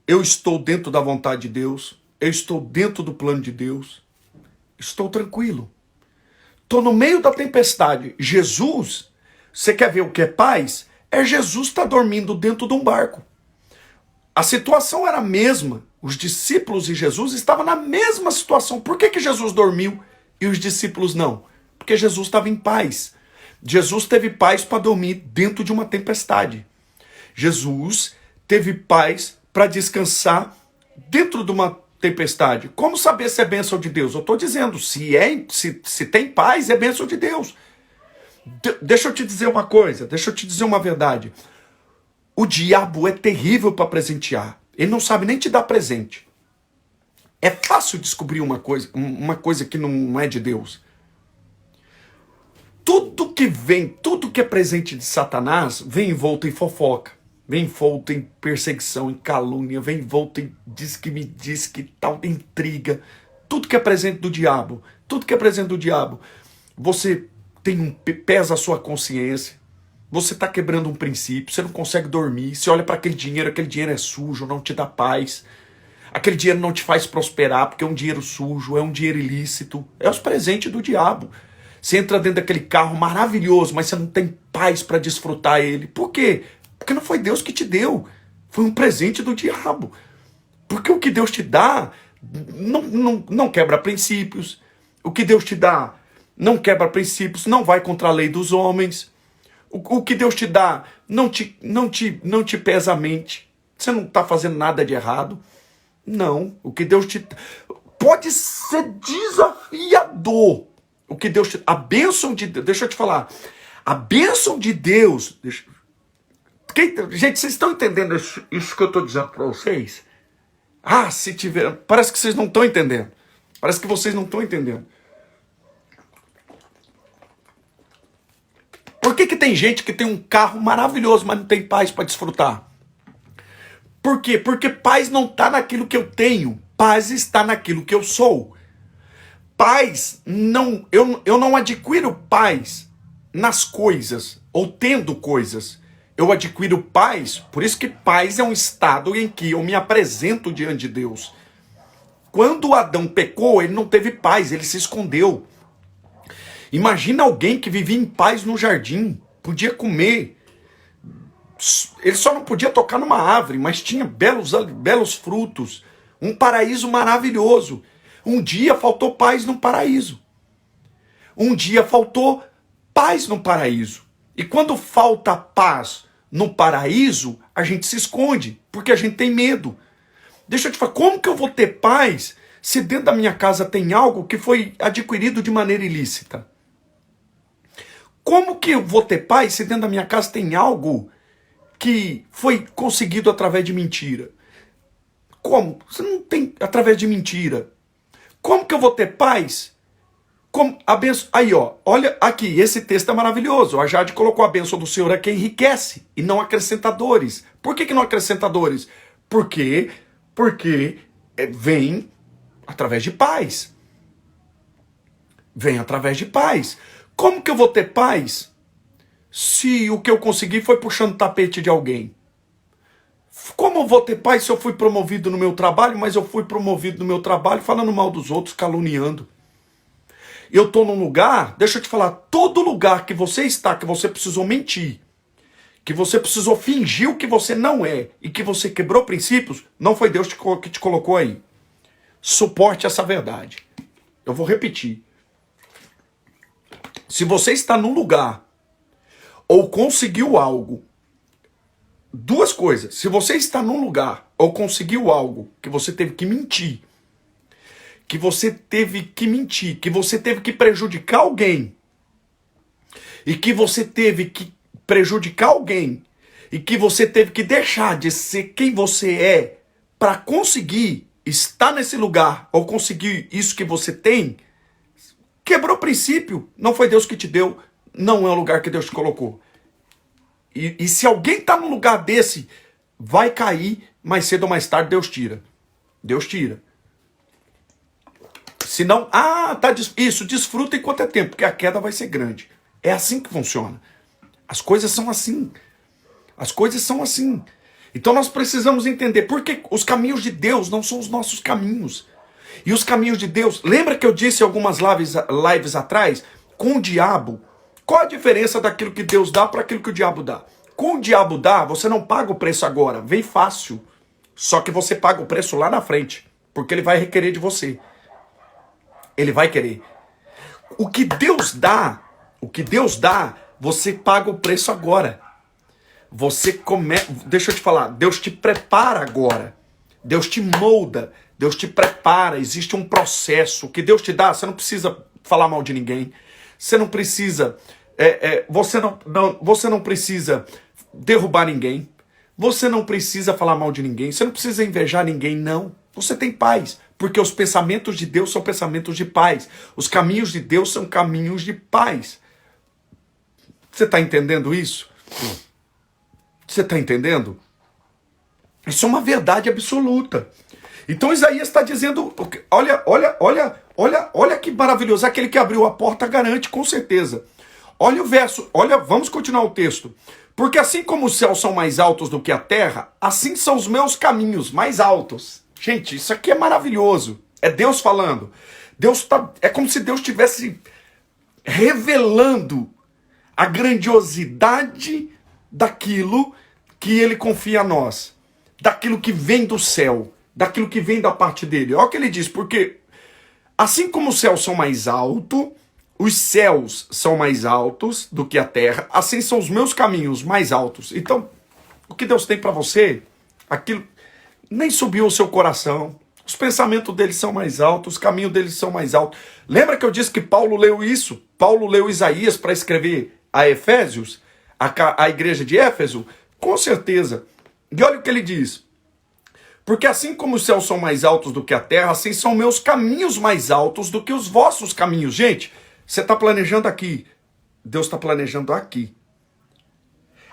eu estou dentro da vontade de Deus, eu estou dentro do plano de Deus, estou tranquilo. Estou no meio da tempestade. Jesus, você quer ver o que é paz? É Jesus estar dormindo dentro de um barco. A situação era a mesma. Os discípulos e Jesus estavam na mesma situação. Por que Jesus dormiu e os discípulos não? Porque Jesus estava em paz. Jesus teve paz para dormir dentro de uma tempestade. Jesus teve paz para descansar dentro de uma tempestade. Como saber se é bênção de Deus? Eu estou dizendo, se tem paz, é bênção de Deus. Deixa eu te dizer uma coisa, deixa eu te dizer uma verdade. O diabo é terrível para presentear. Ele não sabe nem te dar presente. É fácil descobrir uma coisa que não é de Deus. Tudo que é presente de Satanás, vem envolto em fofoca, vem envolto em perseguição, em calúnia, vem envolto em diz que tal, intriga. Tudo que é presente do diabo, você pesa a sua consciência, você está quebrando um princípio, você não consegue dormir, você olha para aquele dinheiro é sujo, não te dá paz. Aquele dinheiro não te faz prosperar porque é um dinheiro sujo, é um dinheiro ilícito. É os presentes do diabo. Você entra dentro daquele carro maravilhoso, mas você não tem paz para desfrutar ele. Por quê? Porque não foi Deus que te deu. Foi um presente do diabo. Porque o que Deus te dá não quebra princípios. O que Deus te dá não quebra princípios, não vai contra a lei dos homens. O que Deus te dá não te pesa a mente. Você não está fazendo nada de errado. Não, o que Deus te... Pode ser desafiador. O que Deus te... A bênção de Deus... Deixa eu te falar. A bênção de Deus... Gente, vocês estão entendendo isso que eu estou dizendo para vocês? Ah, se tiver... Parece que vocês não estão entendendo. Parece que vocês não estão entendendo. Por que tem gente que tem um carro maravilhoso, mas não tem paz para desfrutar? Por quê? Porque paz não está naquilo que eu tenho. Paz está naquilo que eu sou. Paz, eu não adquiro paz nas coisas, ou tendo coisas. Eu adquiro paz, por isso que paz é um estado em que eu me apresento diante de Deus. Quando Adão pecou, ele não teve paz, ele se escondeu. Imagina alguém que vivia em paz no jardim, podia comer. Ele só não podia tocar numa árvore, mas tinha belos frutos. Um paraíso maravilhoso. Um dia faltou paz no paraíso. Um dia faltou paz no paraíso. E quando falta paz no paraíso, a gente se esconde, porque a gente tem medo. Deixa eu te falar, como que eu vou ter paz se dentro da minha casa tem algo que foi adquirido de maneira ilícita? Como que eu vou ter paz se dentro da minha casa tem algo que foi conseguido através de mentira? Como? Você não tem através de mentira. Como que eu vou ter paz? Como a benção... Aí, ó, olha aqui, esse texto é maravilhoso. A Jade colocou: a bênção do Senhor é que enriquece e não acrescentadores. Por que não acrescentadores? Porque vem através de paz. Vem através de paz. Como que eu vou ter paz se o que eu consegui foi puxando o tapete de alguém? Como eu vou ter paz se eu fui promovido no meu trabalho, mas eu fui promovido no meu trabalho falando mal dos outros, caluniando? Eu estou num lugar, deixa eu te falar, todo lugar que você está, que você precisou mentir, que você precisou fingir o que você não é, e que você quebrou princípios, não foi Deus que te colocou aí. Suporte essa verdade. Eu vou repetir. Se você está num lugar, ou conseguiu algo, duas coisas. Se você está num lugar, ou conseguiu algo, que você teve que mentir, que você teve que prejudicar alguém, e que você teve que prejudicar alguém, e que você teve que deixar de ser quem você é, para conseguir estar nesse lugar, ou conseguir isso que você tem, quebrou o princípio, não foi Deus que te deu, não é o lugar que Deus te colocou. E se alguém está num lugar desse, vai cair, mais cedo ou mais tarde Deus tira. Deus tira. Se não, isso, desfruta enquanto é tempo, porque a queda vai ser grande. É assim que funciona. As coisas são assim. As coisas são assim. Então nós precisamos entender, porque os caminhos de Deus não são os nossos caminhos. E os caminhos de Deus, lembra que eu disse algumas lives atrás, com o diabo, qual a diferença daquilo que Deus dá para aquilo que o diabo dá? Com o diabo dá, você não paga o preço agora, vem fácil. Só que você paga o preço lá na frente, porque ele vai requerer de você. Ele vai querer. O que Deus dá, você paga o preço agora. Deixa eu te falar, Deus te prepara agora. Deus te molda, Deus te prepara, existe um processo. O que Deus te dá, você não precisa falar mal de ninguém. Você não precisa, você não precisa derrubar ninguém. Você não precisa falar mal de ninguém, você não precisa invejar ninguém, não. Você tem paz, porque os pensamentos de Deus são pensamentos de paz. Os caminhos de Deus são caminhos de paz. Você está entendendo isso? Você está entendendo? Isso é uma verdade absoluta. Então Isaías está dizendo, olha que maravilhoso, aquele que abriu a porta garante com certeza. Olha o verso, vamos continuar o texto. Porque assim como os céus são mais altos do que a terra, assim são os meus caminhos mais altos. Gente, isso aqui é maravilhoso. É Deus falando. É como se Deus estivesse revelando a grandiosidade daquilo que ele confia a nós. Daquilo que vem do céu. Daquilo que vem da parte dele. Olha o que ele diz, porque assim como os céus são mais altos, os céus são mais altos do que a terra, assim são os meus caminhos mais altos. Então, o que Deus tem para você, aquilo nem subiu o seu coração. Os pensamentos deles são mais altos, os caminhos deles são mais altos. Lembra que eu disse que Paulo leu isso? Paulo leu Isaías para escrever a Efésios, a igreja de Éfeso? Com certeza. E olha o que ele diz. Porque assim como os céus são mais altos do que a terra, assim são meus caminhos mais altos do que os vossos caminhos. Gente, você está planejando aqui, Deus está planejando aqui.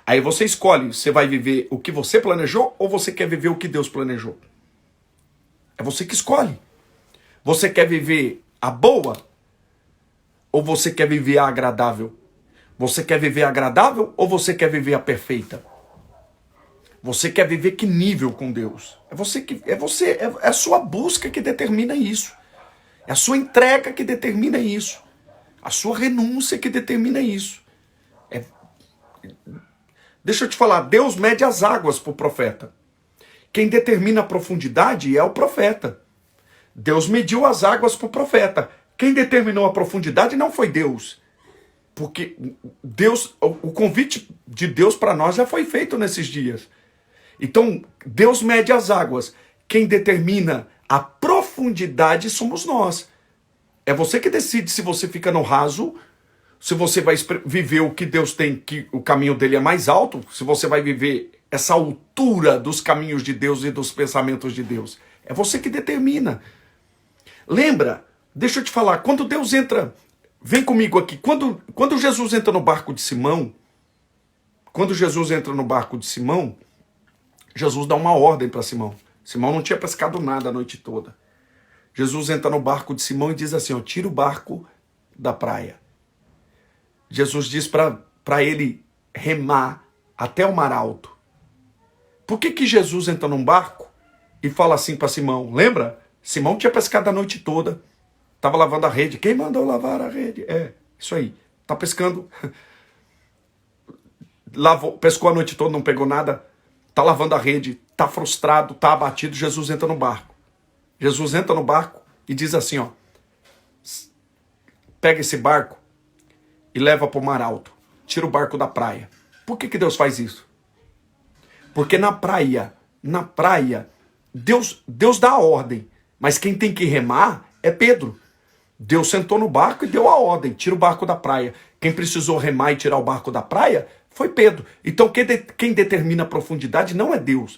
Aí você escolhe, você vai viver o que você planejou ou você quer viver o que Deus planejou? É você que escolhe. Você quer viver a boa ou você quer viver a agradável? Você quer viver a agradável ou você quer viver a perfeita? Você quer viver que nível com Deus? É a sua busca que determina isso. É a sua entrega que determina isso. A sua renúncia que determina isso. Deixa eu te falar, Deus mede as águas para o profeta. Quem determina a profundidade é o profeta. Deus mediu as águas para o profeta. Quem determinou a profundidade não foi Deus. Porque o convite de Deus para nós já foi feito nesses dias. Então, Deus mede as águas. Quem determina a profundidade somos nós. É você que decide se você fica no raso, se você vai viver o que Deus tem, que o caminho dele é mais alto, se você vai viver essa altura dos caminhos de Deus e dos pensamentos de Deus. É você que determina. Lembra, deixa eu te falar, quando Deus entra, vem comigo aqui, quando Jesus entra no barco de Simão, Jesus dá uma ordem para Simão. Simão não tinha pescado nada a noite toda. Jesus entra no barco de Simão e diz assim, ó, tira o barco da praia. Jesus diz para ele remar até o mar alto. Por que Jesus entra num barco e fala assim para Simão? Lembra? Simão tinha pescado a noite toda. Estava lavando a rede. Quem mandou lavar a rede? Isso aí. Tá pescando. Pescou a noite toda, não pegou nada. Tá lavando a rede. Tá frustrado, tá abatido. Jesus entra no barco. Jesus entra no barco e diz assim, ó. Pega esse barco e leva para o mar alto. Tira o barco da praia. Por que Deus faz isso? Porque na praia, Deus dá a ordem. Mas quem tem que remar é Pedro. Deus sentou no barco e deu a ordem. Tira o barco da praia. Quem precisou remar e tirar o barco da praia foi Pedro. Então quem determina a profundidade não é Deus.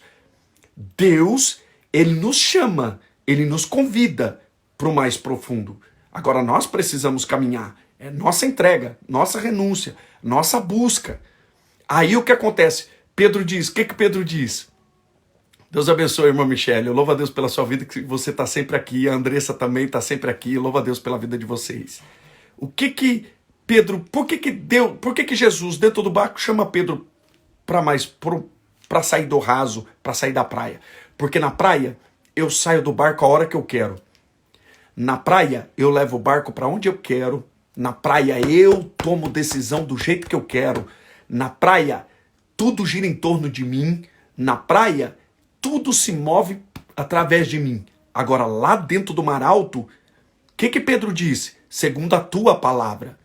Deus, ele nos chama, ele nos convida para o mais profundo. Agora nós precisamos caminhar. É nossa entrega, nossa renúncia, nossa busca. Aí o que acontece? Pedro diz, o que Pedro diz? Deus abençoe, irmã Michele. Eu louvo a Deus pela sua vida, que você está sempre aqui. A Andressa também está sempre aqui. Eu louvo a Deus pela vida de vocês. Por que Jesus, dentro do barco, chama Pedro para sair do raso, para sair da praia? Porque na praia, eu saio do barco a hora que eu quero. Na praia, eu levo o barco para onde eu quero. Na praia, eu tomo decisão do jeito que eu quero. Na praia, tudo gira em torno de mim. Na praia, tudo se move através de mim. Agora, lá dentro do mar alto, o que Pedro disse? Segundo a tua palavra.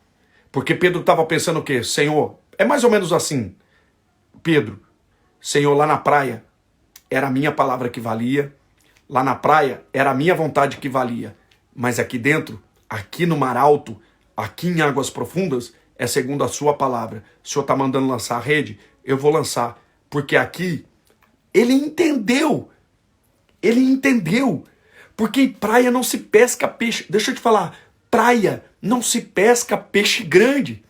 Porque Pedro estava pensando o quê? Senhor, é mais ou menos assim. Pedro, Senhor, lá na praia, era a minha palavra que valia. Lá na praia, era a minha vontade que valia. Mas aqui dentro, aqui no mar alto, aqui em águas profundas, é segundo a sua palavra. O Senhor está mandando lançar a rede? Eu vou lançar. Porque aqui Ele entendeu. Ele entendeu. Porque em praia não se pesca peixe. Deixa eu te falar. Praia não se pesca peixe grande.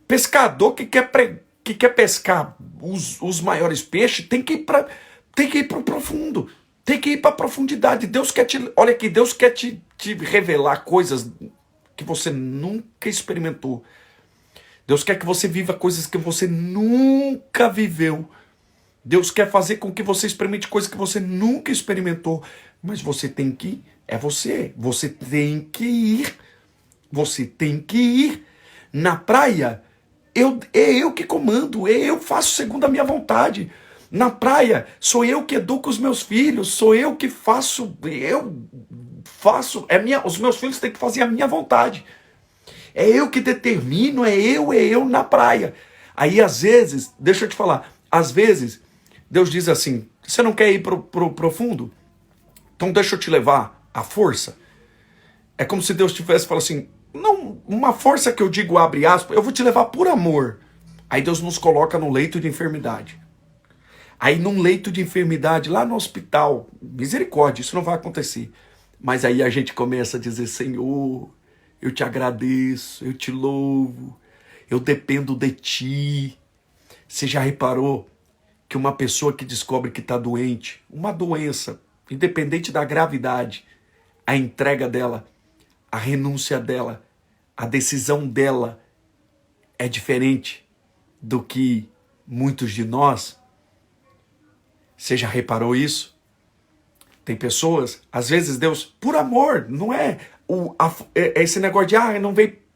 Pescador que quer pescar os maiores peixes tem que ir para o profundo. Tem que ir para a profundidade. Deus quer olha aqui, Deus quer te revelar coisas que você nunca experimentou. Deus quer que você viva coisas que você nunca viveu. Deus quer fazer com que você experimente coisas que você nunca experimentou. Mas você tem que ir. É você. Você tem que ir. Você tem que ir. Na praia, é eu que comando. Eu faço segundo a minha vontade. Na praia, sou eu que educo os meus filhos. Sou eu que faço. Os meus filhos têm que fazer a minha vontade. É eu que determino, é eu na praia. Aí às vezes, deixa eu te falar, às vezes Deus diz assim, você não quer ir pro profundo? Então deixa eu te levar à força. É como se Deus tivesse falado assim, não, uma força que eu digo abre aspas, eu vou te levar por amor. Aí Deus nos coloca no leito de enfermidade. Aí num leito de enfermidade, lá no hospital, misericórdia, isso não vai acontecer. Mas aí a gente começa a dizer, Senhor, eu te agradeço, eu te louvo, eu dependo de ti. Você já reparou que uma pessoa que descobre que está doente, uma doença, independente da gravidade, a entrega dela, a renúncia dela, a decisão dela é diferente do que muitos de nós? Você já reparou isso? Tem pessoas, às vezes Deus, por amor, não é esse negócio de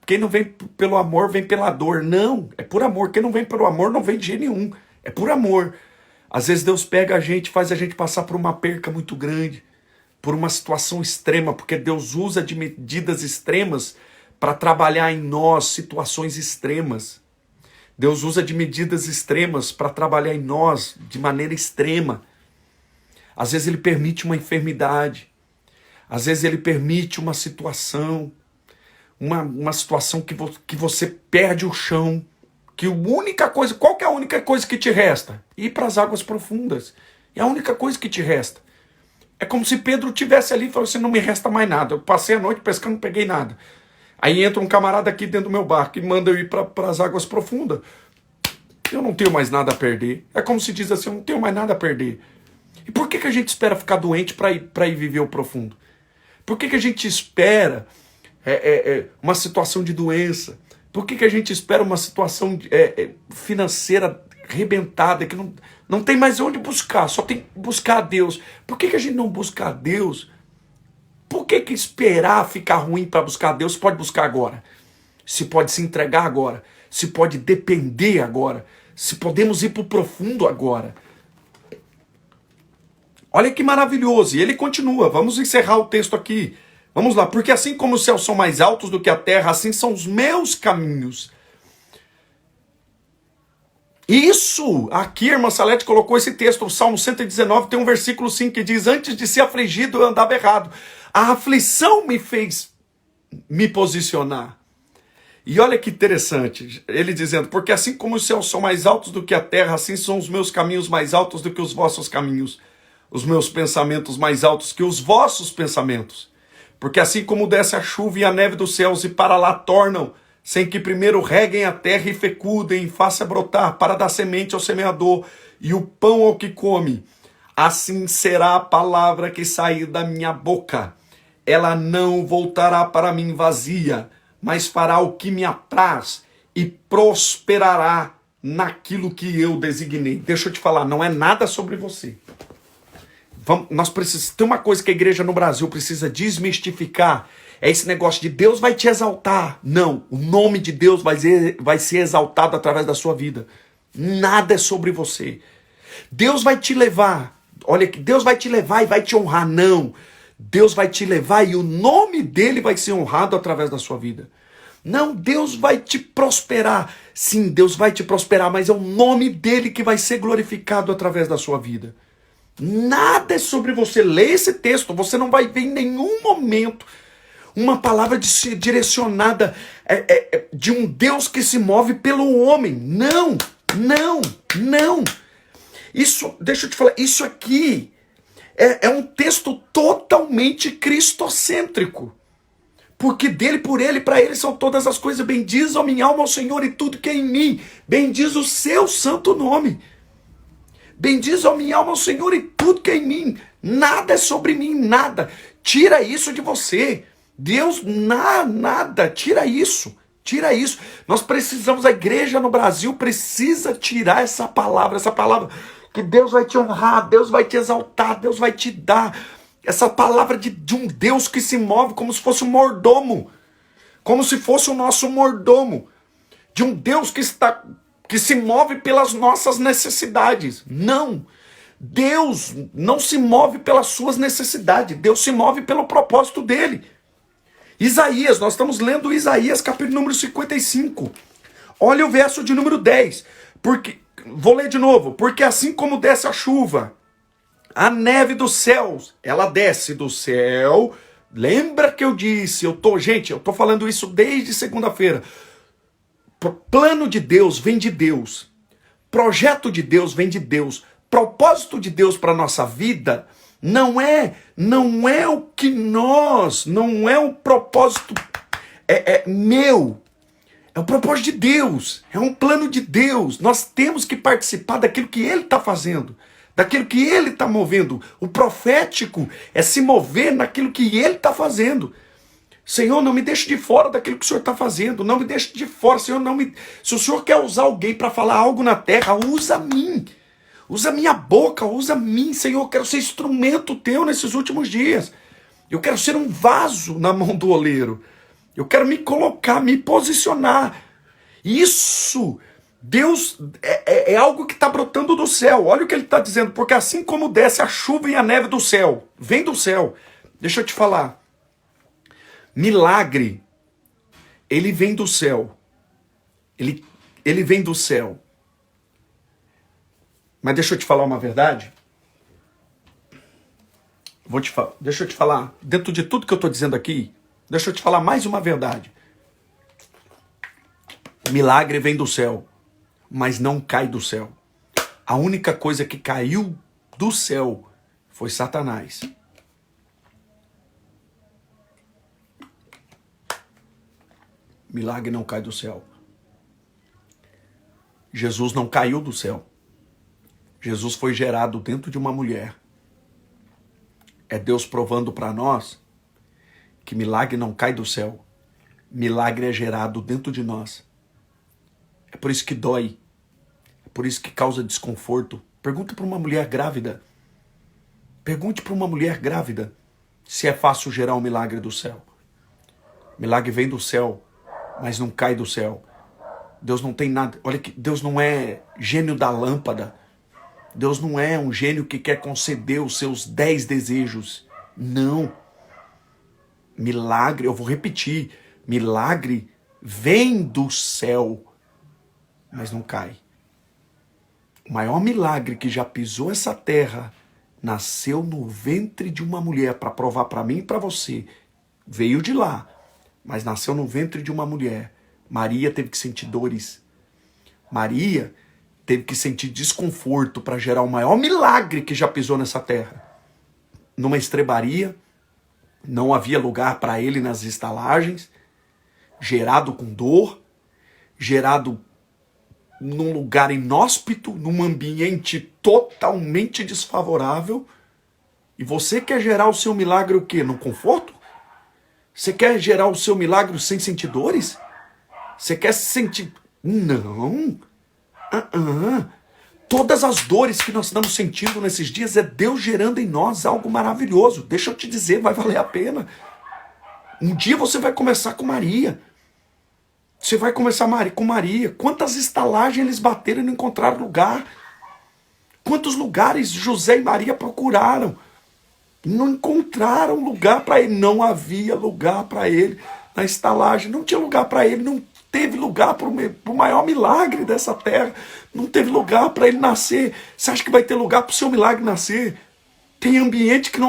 quem não vem pelo amor vem pela dor. Não, é por amor. Quem não vem pelo amor não vem de jeito nenhum. É por amor. Às vezes Deus pega a gente, faz a gente passar por uma perca muito grande, por uma situação extrema, porque Deus usa de medidas extremas para trabalhar em nós situações extremas. Deus usa de medidas extremas para trabalhar em nós de maneira extrema. Às vezes Ele permite uma enfermidade. Às vezes Ele permite uma situação, uma situação que você perde o chão. Que a única coisa, qual que é a única coisa que te resta? Ir para as águas profundas. É a única coisa que te resta. É como se Pedro tivesse ali e falou assim, não me resta mais nada. Eu passei a noite pescando, não peguei nada. Aí entra um camarada aqui dentro do meu barco e manda eu ir para as águas profundas. Eu não tenho mais nada a perder. É como se diz assim, eu não tenho mais nada a perder. E por que a gente espera ficar doente para ir viver o profundo? Por que a gente espera uma situação de doença? Por que a gente espera uma situação financeira arrebentada, que não tem mais onde buscar, só tem que buscar a Deus? Por que a gente não busca a Deus? Por que esperar ficar ruim para buscar a Deus? Pode buscar agora. Se pode se entregar agora. Se pode depender agora. Se podemos ir para o profundo agora. Olha que maravilhoso. E ele continua. Vamos encerrar o texto aqui. Vamos lá. Porque assim como os céus são mais altos do que a terra, assim são os meus caminhos. Isso! Aqui a irmã Salete colocou esse texto. O Salmo 119 tem um versículo 5 que diz, antes de ser afligido eu andava errado. A aflição me fez me posicionar. E olha que interessante, ele dizendo, porque assim como os céus são mais altos do que a terra, assim são os meus caminhos mais altos do que os vossos caminhos, os meus pensamentos mais altos que os vossos pensamentos. Porque assim como desce a chuva e a neve dos céus e para lá tornam, sem que primeiro reguem a terra e fecundem, e faça brotar para dar semente ao semeador e o pão ao que come, assim será a palavra que sair da minha boca. Ela não voltará para mim vazia, mas fará o que me apraz e prosperará naquilo que eu designei. Deixa eu te falar, não é nada sobre você. Nós precisamos, tem uma coisa que a igreja no Brasil precisa desmistificar, é esse negócio de Deus vai te exaltar. Não, o nome de Deus vai ser exaltado através da sua vida. Nada é sobre você. Deus vai te levar, olha que Deus vai te levar e vai te honrar. Não, Deus vai te levar e o nome dele vai ser honrado através da sua vida. Não, Deus vai te prosperar. Sim, Deus vai te prosperar, mas é o nome dele que vai ser glorificado através da sua vida. Nada é sobre você. Lê esse texto, você não vai ver em nenhum momento uma palavra direcionada de um Deus que se move pelo homem. Não, não, não. Isso, deixa eu te falar, isso aqui é um texto totalmente cristocêntrico. Porque dele, por ele, para ele são todas as coisas. Bendiz a minha alma ao Senhor e tudo que é em mim. Bendiz o seu santo nome. Bendiz a minha alma ao Senhor e tudo que é em mim. Nada é sobre mim, nada. Tira isso de você. Deus, nada. Tira isso. Tira isso. Nós precisamos, a igreja no Brasil precisa tirar essa palavra que Deus vai te honrar, Deus vai te exaltar, Deus vai te dar. Essa palavra de um Deus que se move como se fosse um mordomo. Como se fosse o nosso mordomo. De um Deus que se move pelas nossas necessidades. Não. Deus não se move pelas suas necessidades. Deus se move pelo propósito dele. Isaías, nós estamos lendo Isaías, capítulo número 55. Olha o verso de número 10. Vou ler de novo. Porque assim como desce a chuva, a neve dos céus, ela desce do céu. Lembra que eu disse, eu tô falando isso desde segunda-feira. Plano de Deus vem de Deus. Projeto de Deus vem de Deus. Propósito de Deus para nossa vida não é o que não é o propósito meu. É o propósito de Deus. É um plano de Deus. Nós temos que participar daquilo que Ele está fazendo. Daquilo que Ele está movendo. O profético é se mover naquilo que Ele está fazendo. Senhor, não me deixe de fora daquilo que o Senhor está fazendo. Não me deixe de fora. Senhor, se o Senhor quer usar alguém para falar algo na terra, usa mim. Usa minha boca, usa mim. Senhor, eu quero ser instrumento teu nesses últimos dias. Eu quero ser um vaso na mão do oleiro. Eu quero me colocar, me posicionar. Isso... Deus é algo que está brotando do céu. Olha o que ele está dizendo. Porque assim como desce a chuva e a neve do céu, vem do céu. Deixa eu te falar. Milagre, ele vem do céu. Ele vem do céu. Mas deixa eu te falar uma verdade. Deixa eu te falar. Dentro de tudo que eu estou dizendo aqui, deixa eu te falar mais uma verdade. Milagre vem do céu. Mas não cai do céu. A única coisa que caiu do céu foi Satanás. Milagre não cai do céu. Jesus não caiu do céu. Jesus foi gerado dentro de uma mulher. É Deus provando para nós que milagre não cai do céu. Milagre é gerado dentro de nós. É por isso que dói. É por isso que causa desconforto. Pergunta para uma mulher grávida. Pergunte para uma mulher grávida se é fácil gerar um milagre do céu. Milagre vem do céu, mas não cai do céu. Deus não tem nada. Olha que Deus não é gênio da lâmpada. Deus não é um gênio que quer conceder os seus 10 desejos. Não. Milagre, eu vou repetir. Milagre vem do céu, mas não cai. O maior milagre que já pisou essa terra nasceu no ventre de uma mulher, para provar para mim e para você. Veio de lá, mas nasceu no ventre de uma mulher. Maria teve que sentir dores. Maria teve que sentir desconforto para gerar o maior milagre que já pisou nessa terra. Numa estrebaria, não havia lugar para ele nas estalagens, gerado com dor, gerado num lugar inóspito, num ambiente totalmente desfavorável. E você quer gerar o seu milagre o quê? No conforto? Você quer gerar o seu milagre sem sentir dores? Você quer sentir... Não. Todas as dores que nós estamos sentindo nesses dias é Deus gerando em nós algo maravilhoso. Deixa eu te dizer, vai valer a pena. Um dia você vai começar com Maria. Você vai começar com Maria. Quantas estalagens eles bateram e não encontraram lugar? Quantos lugares José e Maria procuraram? Não encontraram lugar para ele. Não havia lugar para ele na estalagem. Não tinha lugar para ele. Não teve lugar para o maior milagre dessa terra. Não teve lugar para ele nascer. Você acha que vai ter lugar para o seu milagre nascer? Tem ambiente que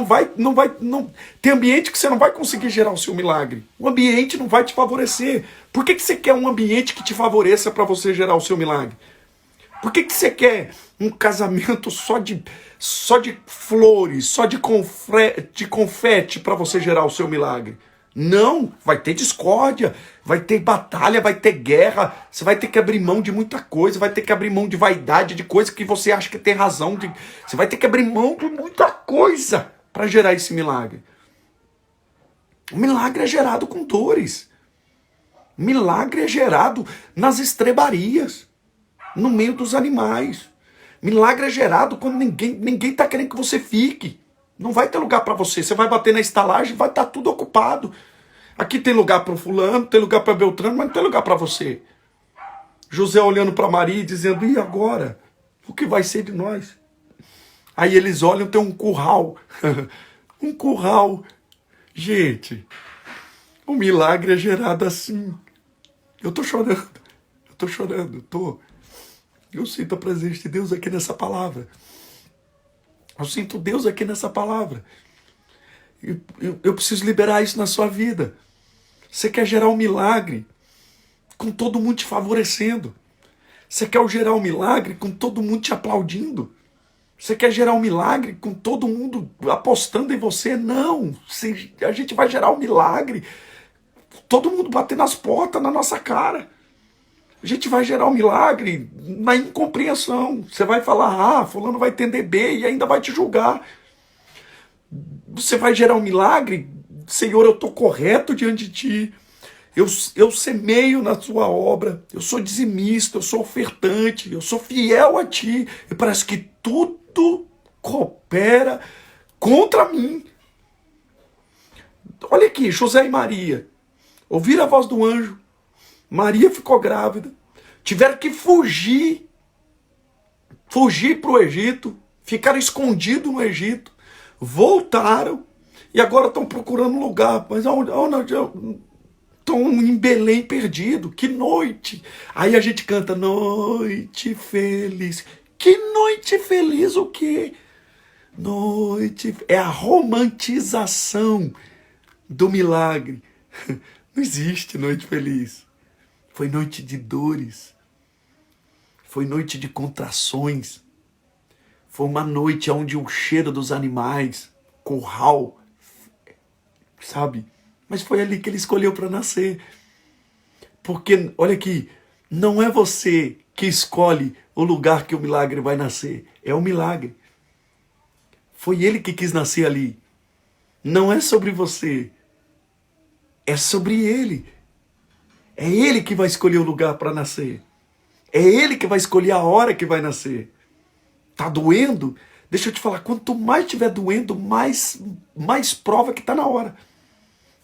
tem ambiente que você não vai conseguir gerar o seu milagre. O ambiente não vai te favorecer. Por que você quer um ambiente que te favoreça para você gerar o seu milagre? Por que você quer um casamento só de flores, só de confete para você gerar o seu milagre? Não, vai ter discórdia, vai ter batalha, vai ter guerra, você vai ter que abrir mão de muita coisa, vai ter que abrir mão de vaidade, de coisa que você acha que tem razão, você vai ter que abrir mão de muita coisa para gerar esse milagre. O milagre é gerado com dores. O milagre é gerado nas estrebarias, no meio dos animais. Milagre é gerado quando ninguém está querendo que você fique. Não vai ter lugar para você. Você vai bater na estalagem, vai estar tudo ocupado. Aqui tem lugar para o fulano, tem lugar para Beltrano, mas não tem lugar para você. José olhando para Maria e dizendo, e agora? O que vai ser de nós? Aí eles olham, tem um curral. Um curral. Gente, o milagre é gerado assim. Eu tô chorando. Eu sinto a presença de Deus aqui nessa palavra. Eu sinto Deus aqui nessa palavra. Eu preciso liberar isso na sua vida. Você quer gerar um milagre com todo mundo te favorecendo. Você quer gerar um milagre com todo mundo te aplaudindo. Você quer gerar um milagre com todo mundo apostando em você? Não. A gente vai gerar um milagre. Todo mundo batendo as portas na nossa cara. A gente vai gerar um milagre na incompreensão. Você vai falar, fulano vai entender B e ainda vai te julgar. Você vai gerar um milagre, Senhor, eu estou correto diante de Ti. Eu semeio na Sua obra. Eu sou dizimista, eu sou ofertante, eu sou fiel a Ti. E parece que tudo coopera contra mim. Olha aqui, José e Maria. Ouviram a voz do anjo. Maria ficou grávida, tiveram que fugir para o Egito, ficaram escondidos no Egito, voltaram e agora estão procurando um lugar, mas onde estão em Belém perdido, que noite, aí a gente canta noite feliz, que noite feliz o quê? Noite, é a romantização do milagre, não existe noite feliz. Foi noite de dores, foi noite de contrações, foi uma noite onde o cheiro dos animais, curral, sabe? Mas foi ali que ele escolheu para nascer. Porque, olha aqui, não é você que escolhe o lugar que o milagre vai nascer, é o milagre. Foi ele que quis nascer ali. Não é sobre você, é sobre ele. É ele que vai escolher o lugar para nascer. É ele que vai escolher a hora que vai nascer. Tá doendo? Deixa eu te falar, quanto mais estiver doendo, mais prova que tá na hora.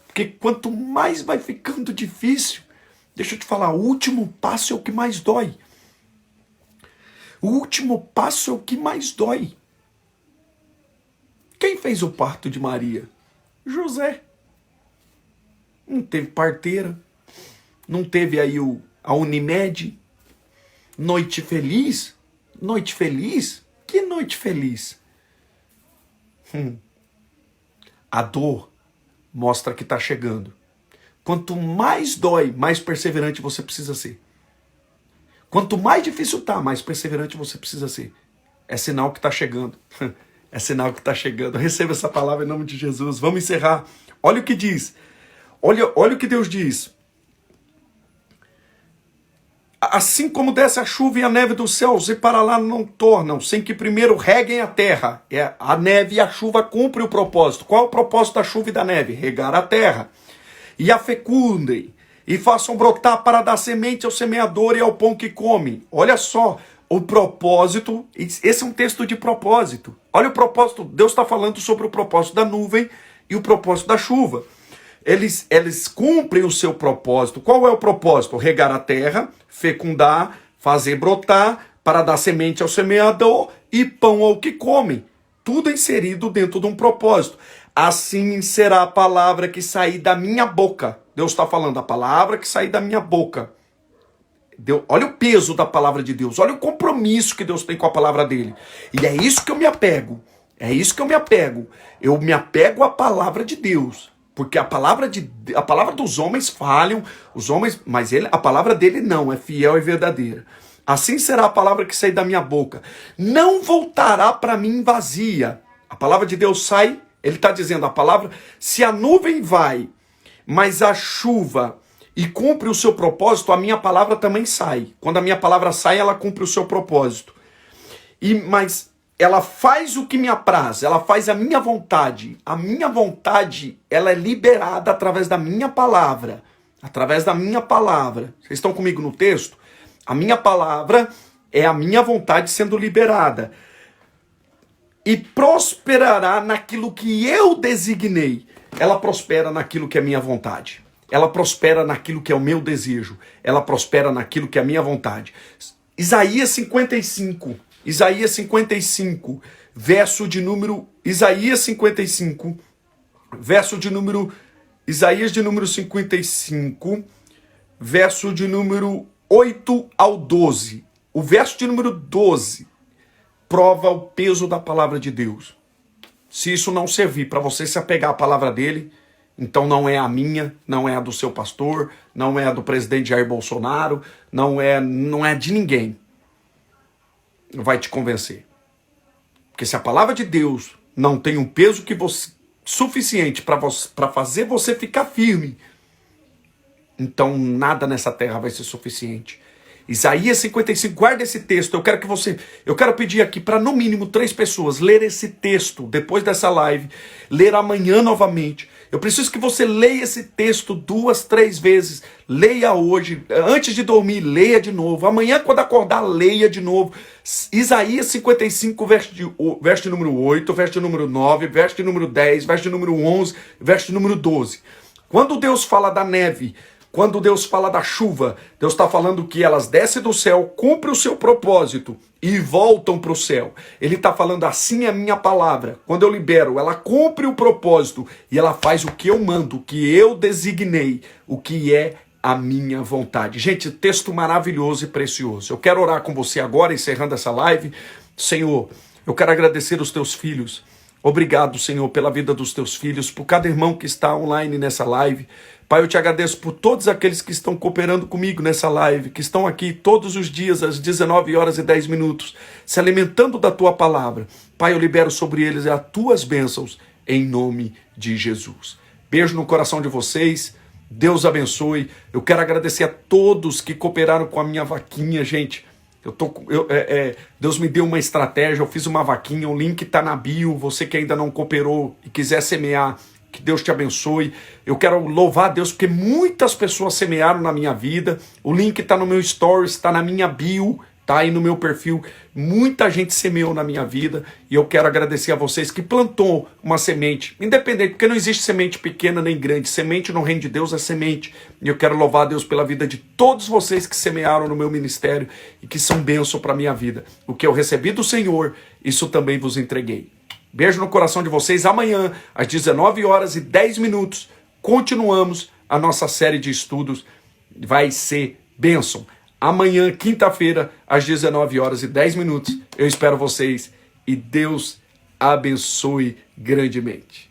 Porque quanto mais vai ficando difícil, deixa eu te falar, o último passo é o que mais dói. O último passo é o que mais dói. Quem fez o parto de Maria? José. Não teve parteira. Não teve aí a Unimed? Noite feliz? Noite feliz? Que noite feliz? A dor mostra que está chegando. Quanto mais dói, mais perseverante você precisa ser. Quanto mais difícil tá, mais perseverante você precisa ser. É sinal que está chegando. É sinal que está chegando. Receba essa palavra em nome de Jesus. Vamos encerrar. Olha o que diz. Olha o que Deus diz. Assim como desce a chuva e a neve dos céus e para lá não tornam, sem que primeiro reguem a terra. A neve e a chuva cumprem o propósito. Qual é o propósito da chuva e da neve? Regar a terra. E a fecundem, e façam brotar para dar semente ao semeador e ao pão que come. Olha só, o propósito, esse é um texto de propósito. Olha o propósito, Deus está falando sobre o propósito da nuvem e o propósito da chuva. Eles cumprem o seu propósito. Qual é o propósito? Regar a terra, fecundar, fazer brotar, para dar semente ao semeador e pão ao que come. Tudo inserido dentro de um propósito. Assim será a palavra que sair da minha boca. Deus está falando, a palavra que sair da minha boca. Olha o peso da palavra de Deus. Olha o compromisso que Deus tem com a palavra dele. E é isso que eu me apego. É isso que eu me apego. Eu me apego à palavra de Deus. Porque a palavra dos homens falham, mas a palavra dele não, é fiel e verdadeira. Assim será a palavra que sair da minha boca. Não voltará para mim vazia. A palavra de Deus sai, ele está dizendo a palavra, se a nuvem vai, mas a chuva e cumpre o seu propósito, a minha palavra também sai. Quando a minha palavra sai, ela cumpre o seu propósito. Mas ela faz o que me apraz, ela faz a minha vontade. A minha vontade, ela é liberada através da minha palavra. Através da minha palavra. Vocês estão comigo no texto? A minha palavra é a minha vontade sendo liberada. E prosperará naquilo que eu designei. Ela prospera naquilo que é minha vontade. Ela prospera naquilo que é o meu desejo. Ela prospera naquilo que é a minha vontade. Isaías 55. Isaías 55, verso de número... Isaías 55, verso de número... Isaías de número 55, verso de número 8 ao 12. O verso de número 12 prova o peso da palavra de Deus. Se isso não servir para você se apegar à palavra dele, então não é a minha, não é a do seu pastor, não é a do presidente Jair Bolsonaro, não é de ninguém. Vai te convencer. Porque se a palavra de Deus não tem um peso suficiente para fazer você ficar firme, então nada nessa terra vai ser suficiente. Isaías 55, guarda esse texto. Eu quero pedir aqui para no mínimo 3 pessoas ler esse texto depois dessa live, ler amanhã novamente. Eu preciso que você leia esse texto 2, 3 vezes. Leia hoje, antes de dormir, leia de novo. Amanhã, quando acordar, leia de novo. Isaías 55, verso de número 8, verso de número 9, verso de número 10, verso de número 11, verso de número 12. Quando Deus fala da neve, quando Deus fala da chuva, Deus está falando que elas descem do céu, cumprem o seu propósito e voltam para o céu. Ele está falando, assim é a minha palavra. Quando eu libero, ela cumpre o propósito e ela faz o que eu mando, o que eu designei, o que é a minha vontade. Gente, texto maravilhoso e precioso. Eu quero orar com você agora, encerrando essa live. Senhor, eu quero agradecer os teus filhos. Obrigado, Senhor, pela vida dos teus filhos, por cada irmão que está online nessa live. Pai, eu te agradeço por todos aqueles que estão cooperando comigo nessa live, que estão aqui todos os dias às 19 horas e 10 minutos, se alimentando da tua palavra. Pai, eu libero sobre eles as tuas bênçãos, em nome de Jesus. Beijo no coração de vocês, Deus abençoe. Eu quero agradecer a todos que cooperaram com a minha vaquinha, gente. Deus me deu uma estratégia, eu fiz uma vaquinha, o link está na bio. Você que ainda não cooperou e quiser semear, que Deus te abençoe. Eu quero louvar a Deus porque muitas pessoas semearam na minha vida. O link está no meu stories, está na minha bio, está aí no meu perfil. Muita gente semeou na minha vida e eu quero agradecer a vocês que plantou uma semente, independente, porque não existe semente pequena nem grande. Semente no reino de Deus é semente. E eu quero louvar a Deus pela vida de todos vocês que semearam no meu ministério e que são bênção para a minha vida. O que eu recebi do Senhor, isso também vos entreguei. Beijo no coração de vocês. Amanhã, às 19 horas e 10 minutos, continuamos a nossa série de estudos. Vai ser bênção. Amanhã, quinta-feira, às 19 horas e 10 minutos, eu espero vocês e Deus abençoe grandemente.